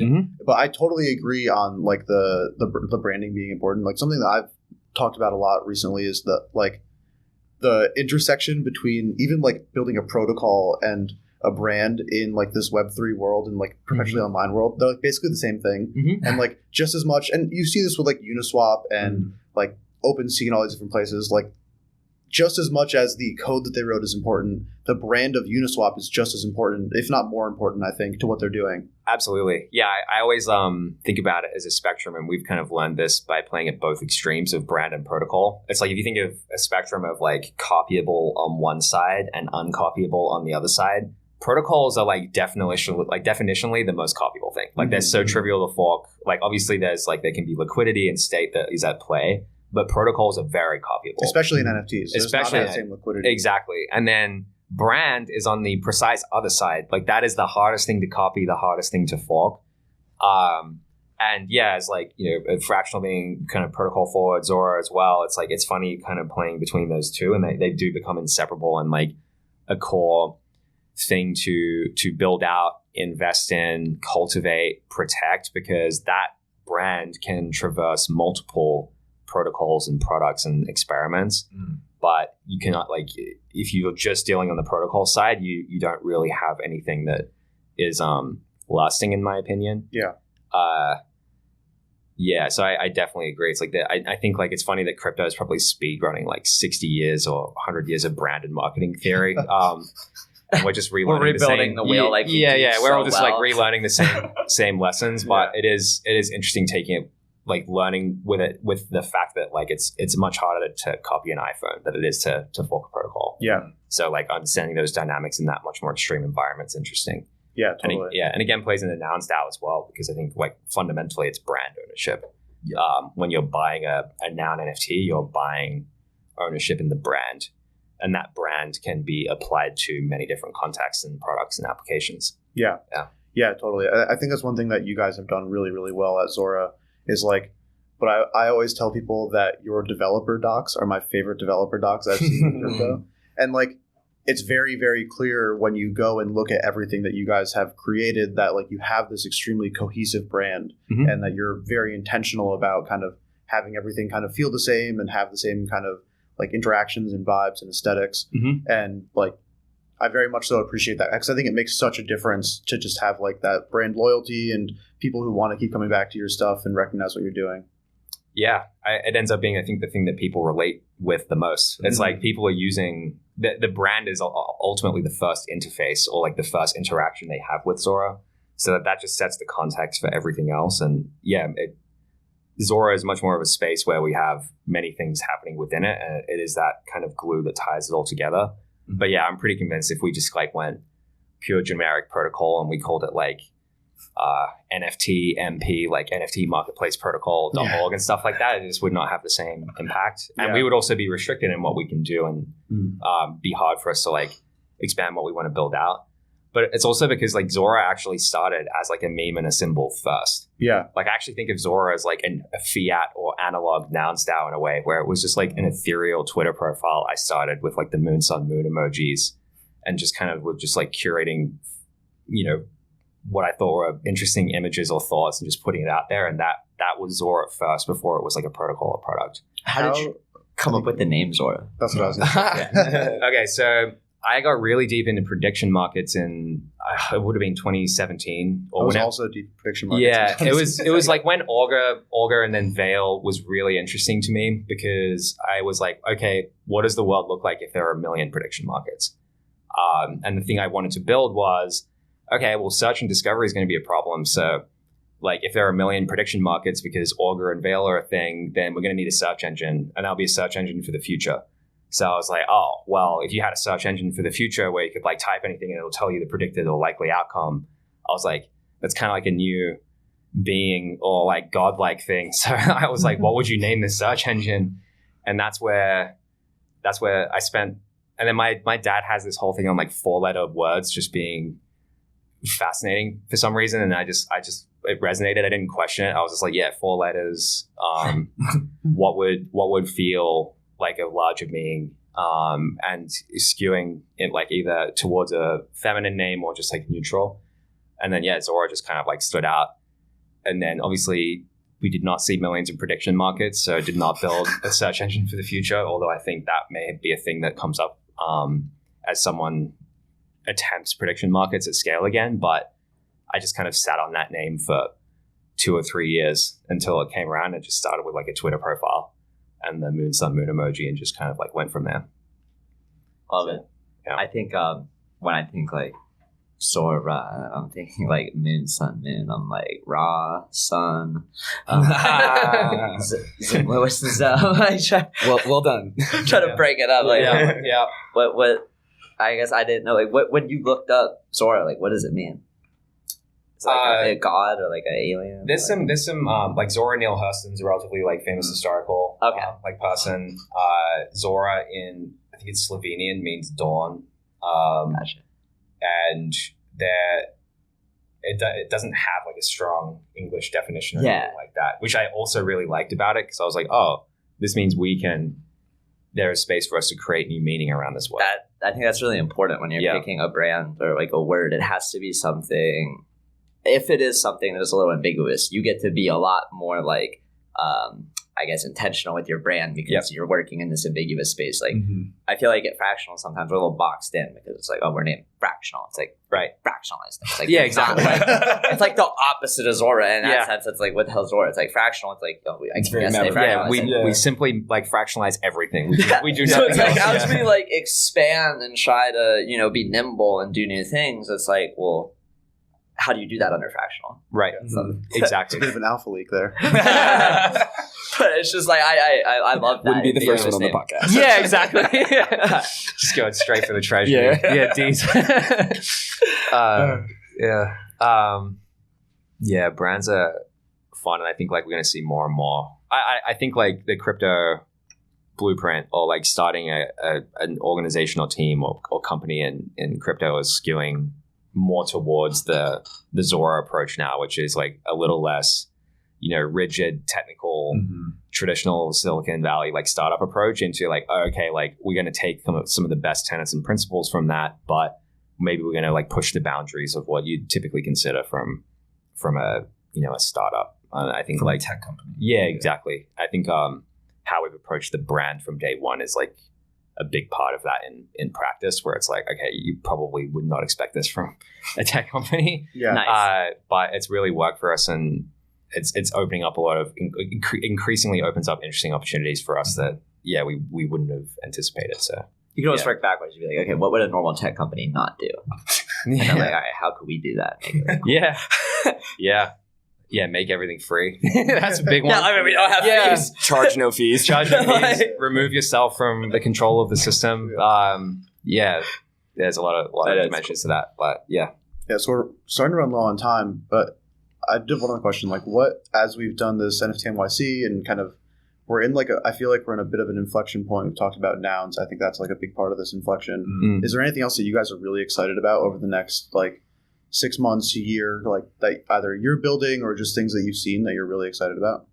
But I totally agree on like the branding being important. Like something that I've talked about a lot recently is the intersection between even like building a protocol and a brand in like this Web3 world and like perpetually online world. They're like basically the same thing. And like just as much, and you see this with like Uniswap and like OpenSea and all these different places, like just as much as the code that they wrote is important, the brand of Uniswap is just as important, if not more important, I think, to what they're doing. Absolutely. Yeah, I always think about it as a spectrum, and we've kind of learned this by playing at both extremes of brand and protocol. It's like if you think of a spectrum of like copyable on one side and uncopyable on the other side, protocols are like definitionally the most copyable thing. Like they're so trivial to fork. Like obviously there's like there can be liquidity and state that is at play, but protocols are very copyable. Especially in NFTs. Especially not the same liquidity. Exactly. And then brand is on the precise other side. Like that is the hardest thing to copy, the hardest thing to fork. And yeah, it's like, you know, fractional being kind of protocol forward, Zora as well. It's like, it's funny kind of playing between those two, and they do become inseparable and like a core thing to build out, invest in, cultivate, protect, because that brand can traverse multiple protocols and products and experiments. But you cannot, like, if you're just dealing on the protocol side, you don't really have anything that is lasting, in my opinion. Yeah. Yeah, so I definitely agree. It's like that. I think like it's funny that crypto is probably speed running like 60 years or 100 years of brand and marketing theory. And we're just relearning rebuilding the wheel. Like we're all just like relearning the same lessons. But it is interesting taking it, like learning with the fact that like it's much harder to copy an iPhone than it is to fork a protocol. Yeah. So like understanding those dynamics in that much more extreme environment is interesting. Yeah, totally. And again plays into Nouns DAO as well, because I think like fundamentally it's brand ownership. When you're buying a Noun NFT, you're buying ownership in the brand, and that brand can be applied to many different contexts and products and applications. Yeah, totally. I think that's one thing that you guys have done really, really well at Zora is like, but I always tell people that your developer docs are my favorite developer docs I've seen in crypto. And like, it's very, very clear when you go and look at everything that you guys have created that like you have this extremely cohesive brand, and that you're very intentional about kind of having everything kind of feel the same and have the same kind of like interactions and vibes and aesthetics. And like, I very much so appreciate that, because I think it makes such a difference to just have like that brand loyalty and people who want to keep coming back to your stuff and recognize what you're doing. Yeah, it ends up being, I think, the thing that people relate with the most. It's like people are using the brand is ultimately the first interface or like the first interaction they have with Zora. So that just sets the context for everything else. And yeah, Zora is much more of a space where we have many things happening within it. And it is that kind of glue that ties it all together. But yeah, I'm pretty convinced if we just like went pure generic protocol and we called it like NFT MP, like NFT marketplace protocol.org and stuff like that, it just would not have the same impact. And we would also be restricted in what we can do and be hard for us to like expand what we want to build out. But it's also because like Zora actually started as like a meme and a symbol first. Yeah. Like I actually think of Zora as like a fiat or analog Nouns DAO in a way, where it was just like an ethereal Twitter profile I started with like the moon, sun, moon emojis, and just kind of with just like curating, you know, what I thought were interesting images or thoughts and just putting it out there. And that was Zora first before it was like a protocol or product. How did you come up with the name Zora? That's what I was going to say. Okay, so I got really deep into prediction markets in it would have been 2017. Or I was also deep in prediction markets. Yeah, it was like when Augur and then Veil was really interesting to me, because I was like, okay, what does the world look like if there are 1 million prediction markets? And the thing I wanted to build was, okay, well, search and discovery is going to be a problem. So like if there are 1 million prediction markets because Augur and Veil are a thing, then we're going to need a search engine, and that'll be a search engine for the future. So I was like, oh, well, if you had a search engine for the future where you could like type anything and it'll tell you the predicted or likely outcome, I was like, that's kind of like a new being or like godlike thing. So I was like, what would you name this search engine? And that's where I spent. And then my dad has this whole thing on like 4-letter words just being fascinating for some reason. And I just it resonated. I didn't question it. I was just like, yeah, 4 letters. What would feel like a larger being, and skewing it like either towards a feminine name or just like neutral. And then yeah, Zora just kind of like stood out. And then obviously we did not see millions of prediction markets, so did not build a search engine for the future, although I think that may be a thing that comes up as someone attempts prediction markets at scale again. But I just kind of sat on that name for 2 or 3 years until it came around. It just started with like a Twitter profile and the moon, sun, moon emoji, and just kind of like went from there. Love So, it. yeah. I think when I think like Zora, I'm thinking like moon, sun, moon. I'm like Ra, sun. What was this? I Well done. try to break it up. Like, yeah. what? I guess I didn't know. Like, what when you looked up Zora, like, what does it mean? It's like a god or like an alien. There's some like Zora Neale Hurston's a relatively like famous historical like person. Zora in I think it's Slovenian means dawn. Gotcha. And that it doesn't have like a strong English definition or anything like that, which I also really liked about it because I was like, oh, this means there is space for us to create new meaning around this word. I think that's really important when you're picking a brand or like a word. It has to be something. If it is something that's a little ambiguous, you get to be a lot more like, I guess, intentional with your brand because you're working in this ambiguous space. Like, I feel like at fractional sometimes we're a little boxed in because it's like, oh, we're named fractional. It's like fractionalized. It's like exactly. It's like the opposite of Zora in that sense. It's like what the hell Zora? It's like fractional. It's like I guess they fractionalize. We simply like fractionalize everything. We do so nothing it's like else. as we like expand and try to be nimble and do new things. It's like, well, how do you do that under fractional? Right. Exactly. It's a bit of an alpha leak there. But it's just like I love that. Wouldn't be the first one on the podcast. Yeah, exactly. Just going straight for the treasure. Yeah, Deeze. Brands are fun, and I think like we're going to see more and more. I think like the crypto blueprint or like starting an organizational team or company in crypto is skewing more towards the Zora approach now, which is like a little less, rigid, technical, traditional Silicon Valley like startup approach into like, oh, okay, like we're going to take some of the best tenets and principles from that, but maybe we're going to like push the boundaries of what you typically consider from a startup. I think from like a tech company. Yeah, exactly. I think how we've approached the brand from day one is like a big part of that in practice, where it's like, okay, you probably would not expect this from a tech company. Yeah. Nice. But it's really worked for us, and it's opening up a lot of increasingly opens up interesting opportunities for us that we wouldn't have anticipated. So You can always work backwards. You'd be like, okay, what would a normal tech company not do? And I'm like, all right, how could we do that? Yeah, make everything free. That's a big one. Yeah, I mean, we don't have fees. Charge no fees. Charge no fees. Remove yourself from the control of the system. There's a lot of dimensions to that. But yeah. Yeah, so we're starting to run low on time, but I did have one other question. Like, what, as we've done this NFT NYC and kind of, we're in I feel like we're in a bit of an inflection point. We've talked about nouns. I think that's like a big part of this inflection. Mm-hmm. Is there anything else that you guys are really excited about over the next, like, 6 months, a year, like that either you're building or just things that you've seen that you're really excited about?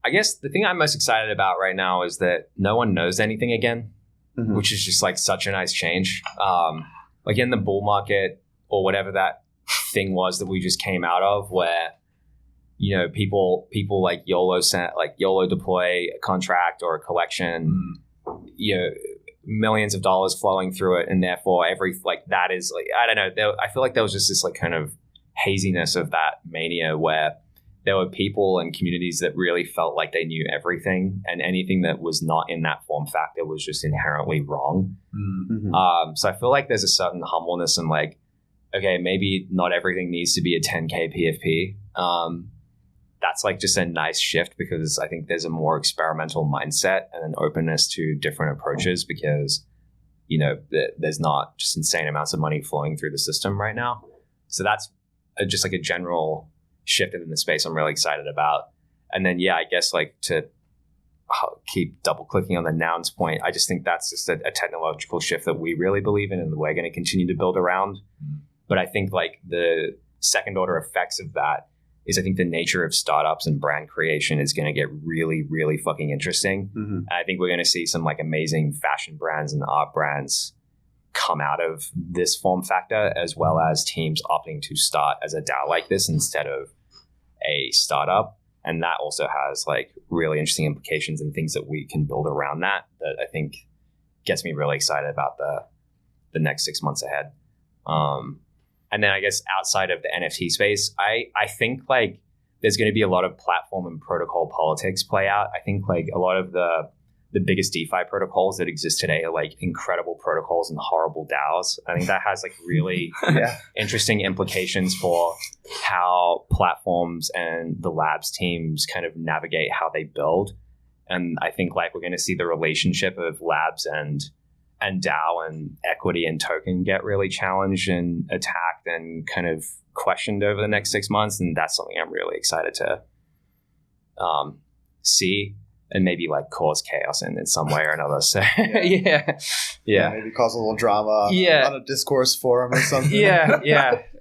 I guess the thing I'm most excited about right now is that no one knows anything again, which is just like such a nice change. Like in the bull market or whatever that thing was that we just came out of, where people like YOLO deploy a contract or a collection, millions of dollars flowing through it, and therefore that is like, I don't know, I feel like there was just this like kind of haziness of that mania where there were people and communities that really felt like they knew everything, and anything that was not in that form factor was just inherently wrong. So I feel like there's a certain humbleness in like, okay, maybe not everything needs to be a 10K PFP. That's like just a nice shift, because I think there's a more experimental mindset and an openness to different approaches, because, there's not just insane amounts of money flowing through the system right now. So that's just like a general shift in the space I'm really excited about. And then, I guess like to keep double clicking on the nouns point, I just think that's just a technological shift that we really believe in and we're going to continue to build around. But I think like the second order effects of that is I think the nature of startups and brand creation is going to get really, really fucking interesting. And I think we're going to see some like amazing fashion brands and art brands come out of this form factor, as well as teams opting to start as a DAO like this instead of a startup. And that also has like really interesting implications and things that we can build around that I think gets me really excited about the next 6 months ahead. And then I guess outside of the NFT space, I think like there's going to be a lot of platform and protocol politics play out. I think like a lot of the the biggest DeFi protocols that exist today are like incredible protocols and horrible DAOs. I think that has like really interesting implications for how platforms and the labs teams kind of navigate how they build. And I think like we're going to see the relationship of labs and DAO and equity and token get really challenged and attacked and kind of questioned over the next 6 months. And that's something I'm really excited to see and maybe like cause chaos in some way or another. So yeah. Maybe cause a little drama on a discourse forum or something.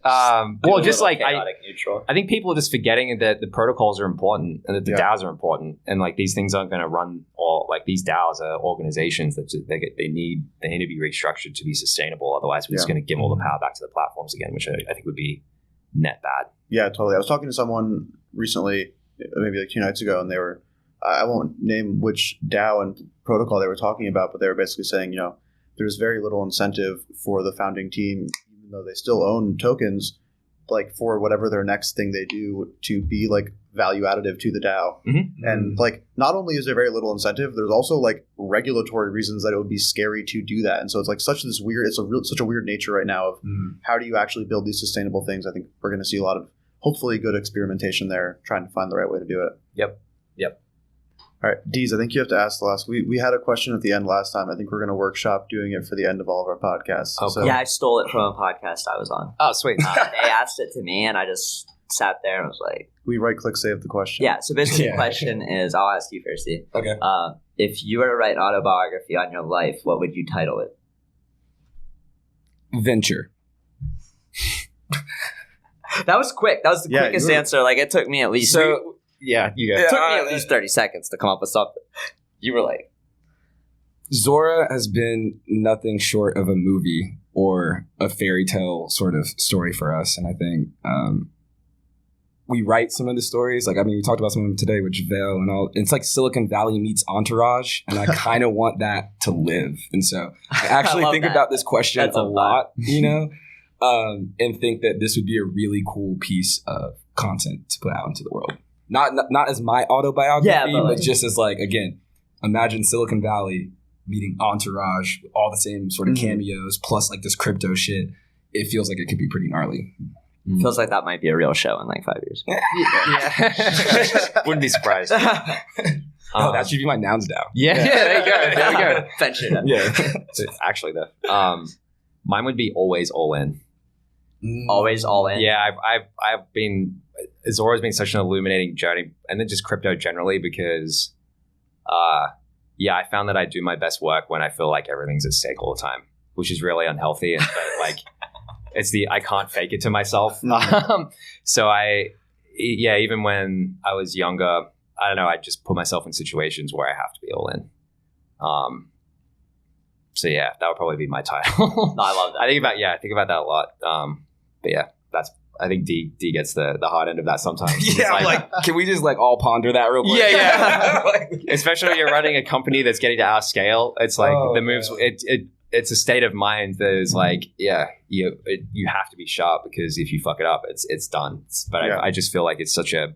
Well, just like neutral. I think people are just forgetting that the protocols are important and that the DAOs are important, and like these things aren't going to run, or like these DAOs are organizations that they need to be restructured to be sustainable. Otherwise, we're just going to give all the power back to the platforms again, which I think would be net bad. Yeah, totally. I was talking to someone recently, maybe like 2 nights ago, and they were, I won't name which DAO and protocol they were talking about, but they were basically saying, there's very little incentive for the founding team, even though they still own tokens, like for whatever their next thing they do to be like value additive to the DAO. Mm-hmm. And like, not only is there very little incentive, there's also like regulatory reasons that it would be scary to do that. And so it's like such a weird nature right now of how do you actually build these sustainable things? I think we're going to see a lot of hopefully good experimentation there, trying to find the right way to do it. Yep. All right, Deeze, I think you have to ask the last. We had a question at the end last time. I think we're going to workshop doing it for the end of all of our podcasts. Oh, so. Yeah, I stole it from a podcast I was on. Oh, sweet. They asked it to me, and I just sat there and was like... We right-click save the question. Yeah, so basically the question is, I'll ask you first, Steve. Okay. If you were to write an autobiography on your life, what would you title it? Venture. That was quick. That was the quickest answer. Like, it took me at least... Yeah, you it took me at least 30 seconds to come up with something. You were like... Zora has been nothing short of a movie or a fairy tale sort of story for us. And I think we write some of the stories. Like, I mean, we talked about some of them today with Javale and all. It's like Silicon Valley meets Entourage. And I kind of want that to live. And so I actually think about this question a lot, and think that this would be a really cool piece of content to put out into the world. Not as my autobiography, but just as like, again, imagine Silicon Valley meeting Entourage with all the same sort of cameos plus like this crypto shit. It feels like it could be pretty gnarly. Feels like that might be a real show in like 5 years. Wouldn't be surprised. That should be my Nouns DAO. Yeah, there you go. There we go. Venture. Yeah. Actually, though, mine would be always all in. Always all in. Yeah, I've been. Zora's been such an illuminating journey, and then just crypto generally, because, I found that I do my best work when I feel like everything's at stake all the time, which is really unhealthy. And like, I can't fake it to myself. So even when I was younger, I don't know, I just put myself in situations where I have to be all in. So yeah, that would probably be my title. No, I love that. I think about that a lot. But yeah, I think D gets the hard end of that sometimes. Yeah, like, can we just like all ponder that real quick? Yeah. Especially when you're running a company that's getting to our scale. It's like the moves. It's a state of mind that is like, you have to be sharp, because if you fuck it up, it's done. But I just feel like it's such a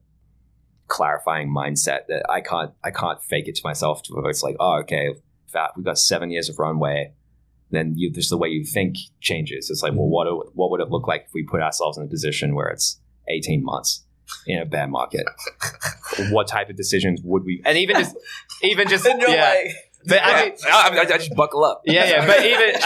clarifying mindset that I can't fake it to myself. It's like, oh, okay, we've got 7 years of runway. Then just the way you think changes. It's like, well, what would it look like if we put ourselves in a position where it's 18 months in a bear market? What type of decisions would we? And even just, and you're like, but I just buckle up. Yeah. But even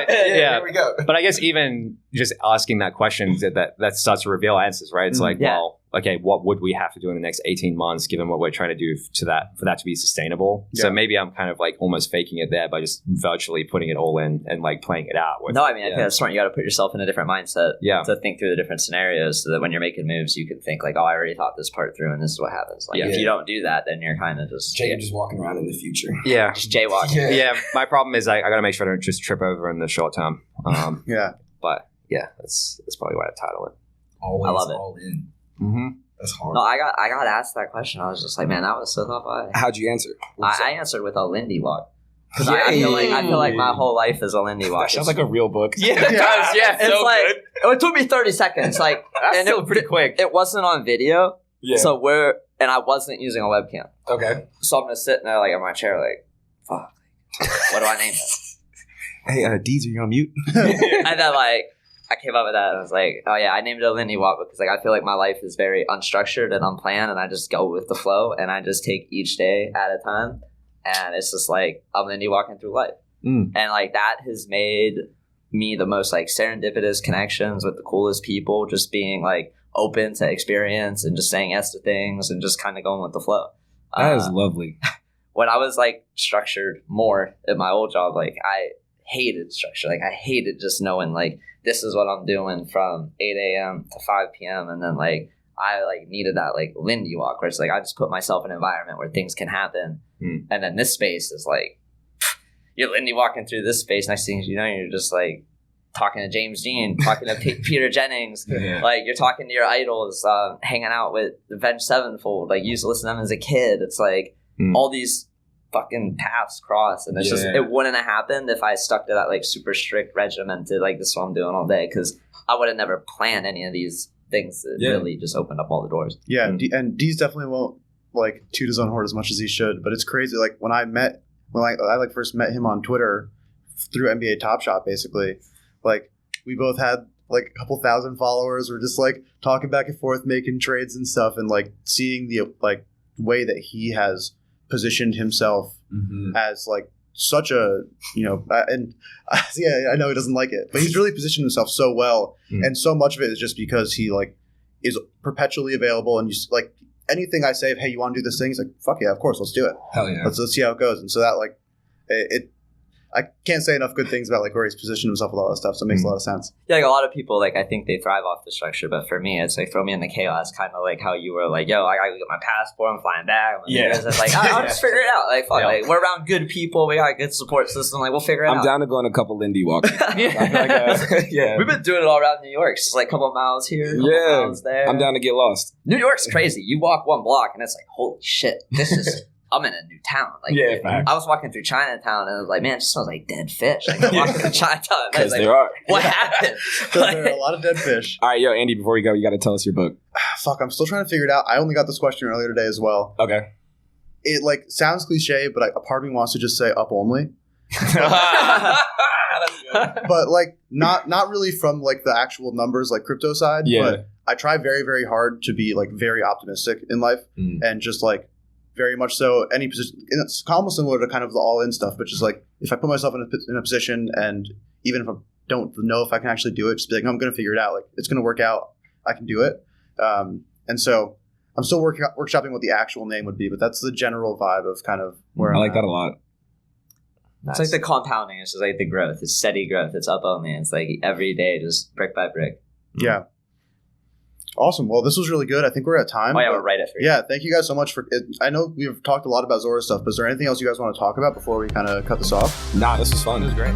here we go. But I guess even just asking that question that starts to reveal answers, right? It's like, well, okay, what would we have to do in the next 18 months, given what we're trying to do for that to be sustainable? Yeah. So maybe I'm kind of like almost faking it there by just virtually putting it all in and like playing it out. I think that's smart. You got to put yourself in a different mindset to think through the different scenarios, so that when you're making moves, you can think like, oh, I already thought this part through and this is what happens. Like if you don't do that, then you're kind of just... just walking around in the future. Yeah. Just jaywalking. Yeah. My problem is I got to make sure I don't just trip over in the short term. But yeah, that's probably why I title it. Always I love it. All in. Mm-hmm. That's hard. No, I got asked that question. I was just like, man, that was so thought by. How'd you answer? I answered with a Lindy walk. Because I feel like my whole life is a Lindy walk. That sounds like a real book. Yeah, it does. Yeah, it's so like good. It took me 30 seconds. Like, that's and still pretty quick. It wasn't on video. Yeah. And I wasn't using a webcam. Okay. So I'm just sitting there like in my chair, like what do I name it? Hey, Deeze, are you on mute? And then like I came up with that and I was like, oh yeah, I named it a Lindy Walk because like I feel like my life is very unstructured and unplanned and I just go with the flow and I just take each day at a time. And it's just like I'm Lindy walking through life. And like that has made me the most like serendipitous connections with the coolest people, just being like open to experience and just saying yes to things and just kind of going with the flow. That is lovely. When I was like structured more at my old job, like I hated structure. Like I hated just knowing like this is what I'm doing from 8 a.m. to 5 p.m. And then like I like needed that like Lindy walk where it's like I just put myself in an environment where things can happen. And then this space is like you're Lindy walking through this space. Next thing you know, you're just like talking to James Dean, talking to Peter Jennings, like you're talking to your idols, hanging out with the Avenged Sevenfold. Like you used to listen to them as a kid. It's like all these fucking paths cross, and it's just it wouldn't have happened if I stuck to that like super strict regimented like this is what I'm doing all day, because I would have never planned any of these things that really just opened up all the doors. Yeah, and Deeze definitely won't like toot his own horn as much as he should, but it's crazy. Like when I like first met him on Twitter through NBA Top Shot, basically. Like we both had like a couple thousand followers. We're just like talking back and forth, making trades and stuff, and like seeing the like way that he has positioned himself as like such a and I know he doesn't like it, but he's really positioned himself so well, and so much of it is just because he like is perpetually available, and you like anything I say, hey, you want to do this thing? He's like, fuck yeah, of course, let's do it. Hell yeah, let's see how it goes. And so that like it. I can't say enough good things about like where he's positioned himself with all that stuff, so it makes a lot of sense. Yeah, like a lot of people, like I think they thrive off the structure, but for me, it's like throw me in the chaos, kind of like how you were like, yo, I gotta get my passport, I'm flying back. It's like I'll just figure it out. Like, fuck, like we're around good people, we got a good support system, like we'll figure it out. I'm down to go on a couple Lindy walks. We've been doing it all around New York. It's just like a couple of miles here, miles there. I'm down to get lost. New York's crazy. You walk one block and it's like, holy shit, this is. I'm in a new town. Like, I was walking through Chinatown and I was like, man, it just smells like dead fish. Like, I'm walking through Chinatown. Because like, there are. What happened? There are a lot of dead fish. All right, yo, Andy, before you go, you got to tell us your book. Fuck, I'm still trying to figure it out. I only got this question earlier today as well. Okay. It like sounds cliche, but a part of me wants to just say up only. But like not really from like the actual numbers like crypto side. But I try very, very hard to be like very optimistic in life and just like very much so any position. And it's almost similar to kind of the all-in stuff, but just like if I put myself in a position and even if I don't know if I can actually do it, just be like, no, I'm going to figure it out. Like it's going to work out. I can do it. And so I'm still workshopping what the actual name would be, but that's the general vibe of kind of where I like that a lot. It's like the compounding. It's just like the growth. It's steady growth. It's up only. It's like every day, just brick by brick. Yeah. Awesome. Well, this was really good. I think we're at time. Oh, yeah, we're right at 3. Yeah, thank you guys so much for it. I know we've talked a lot about Zora stuff, but is there anything else you guys want to talk about before we kind of cut this off? Nah, this was fun. It was great.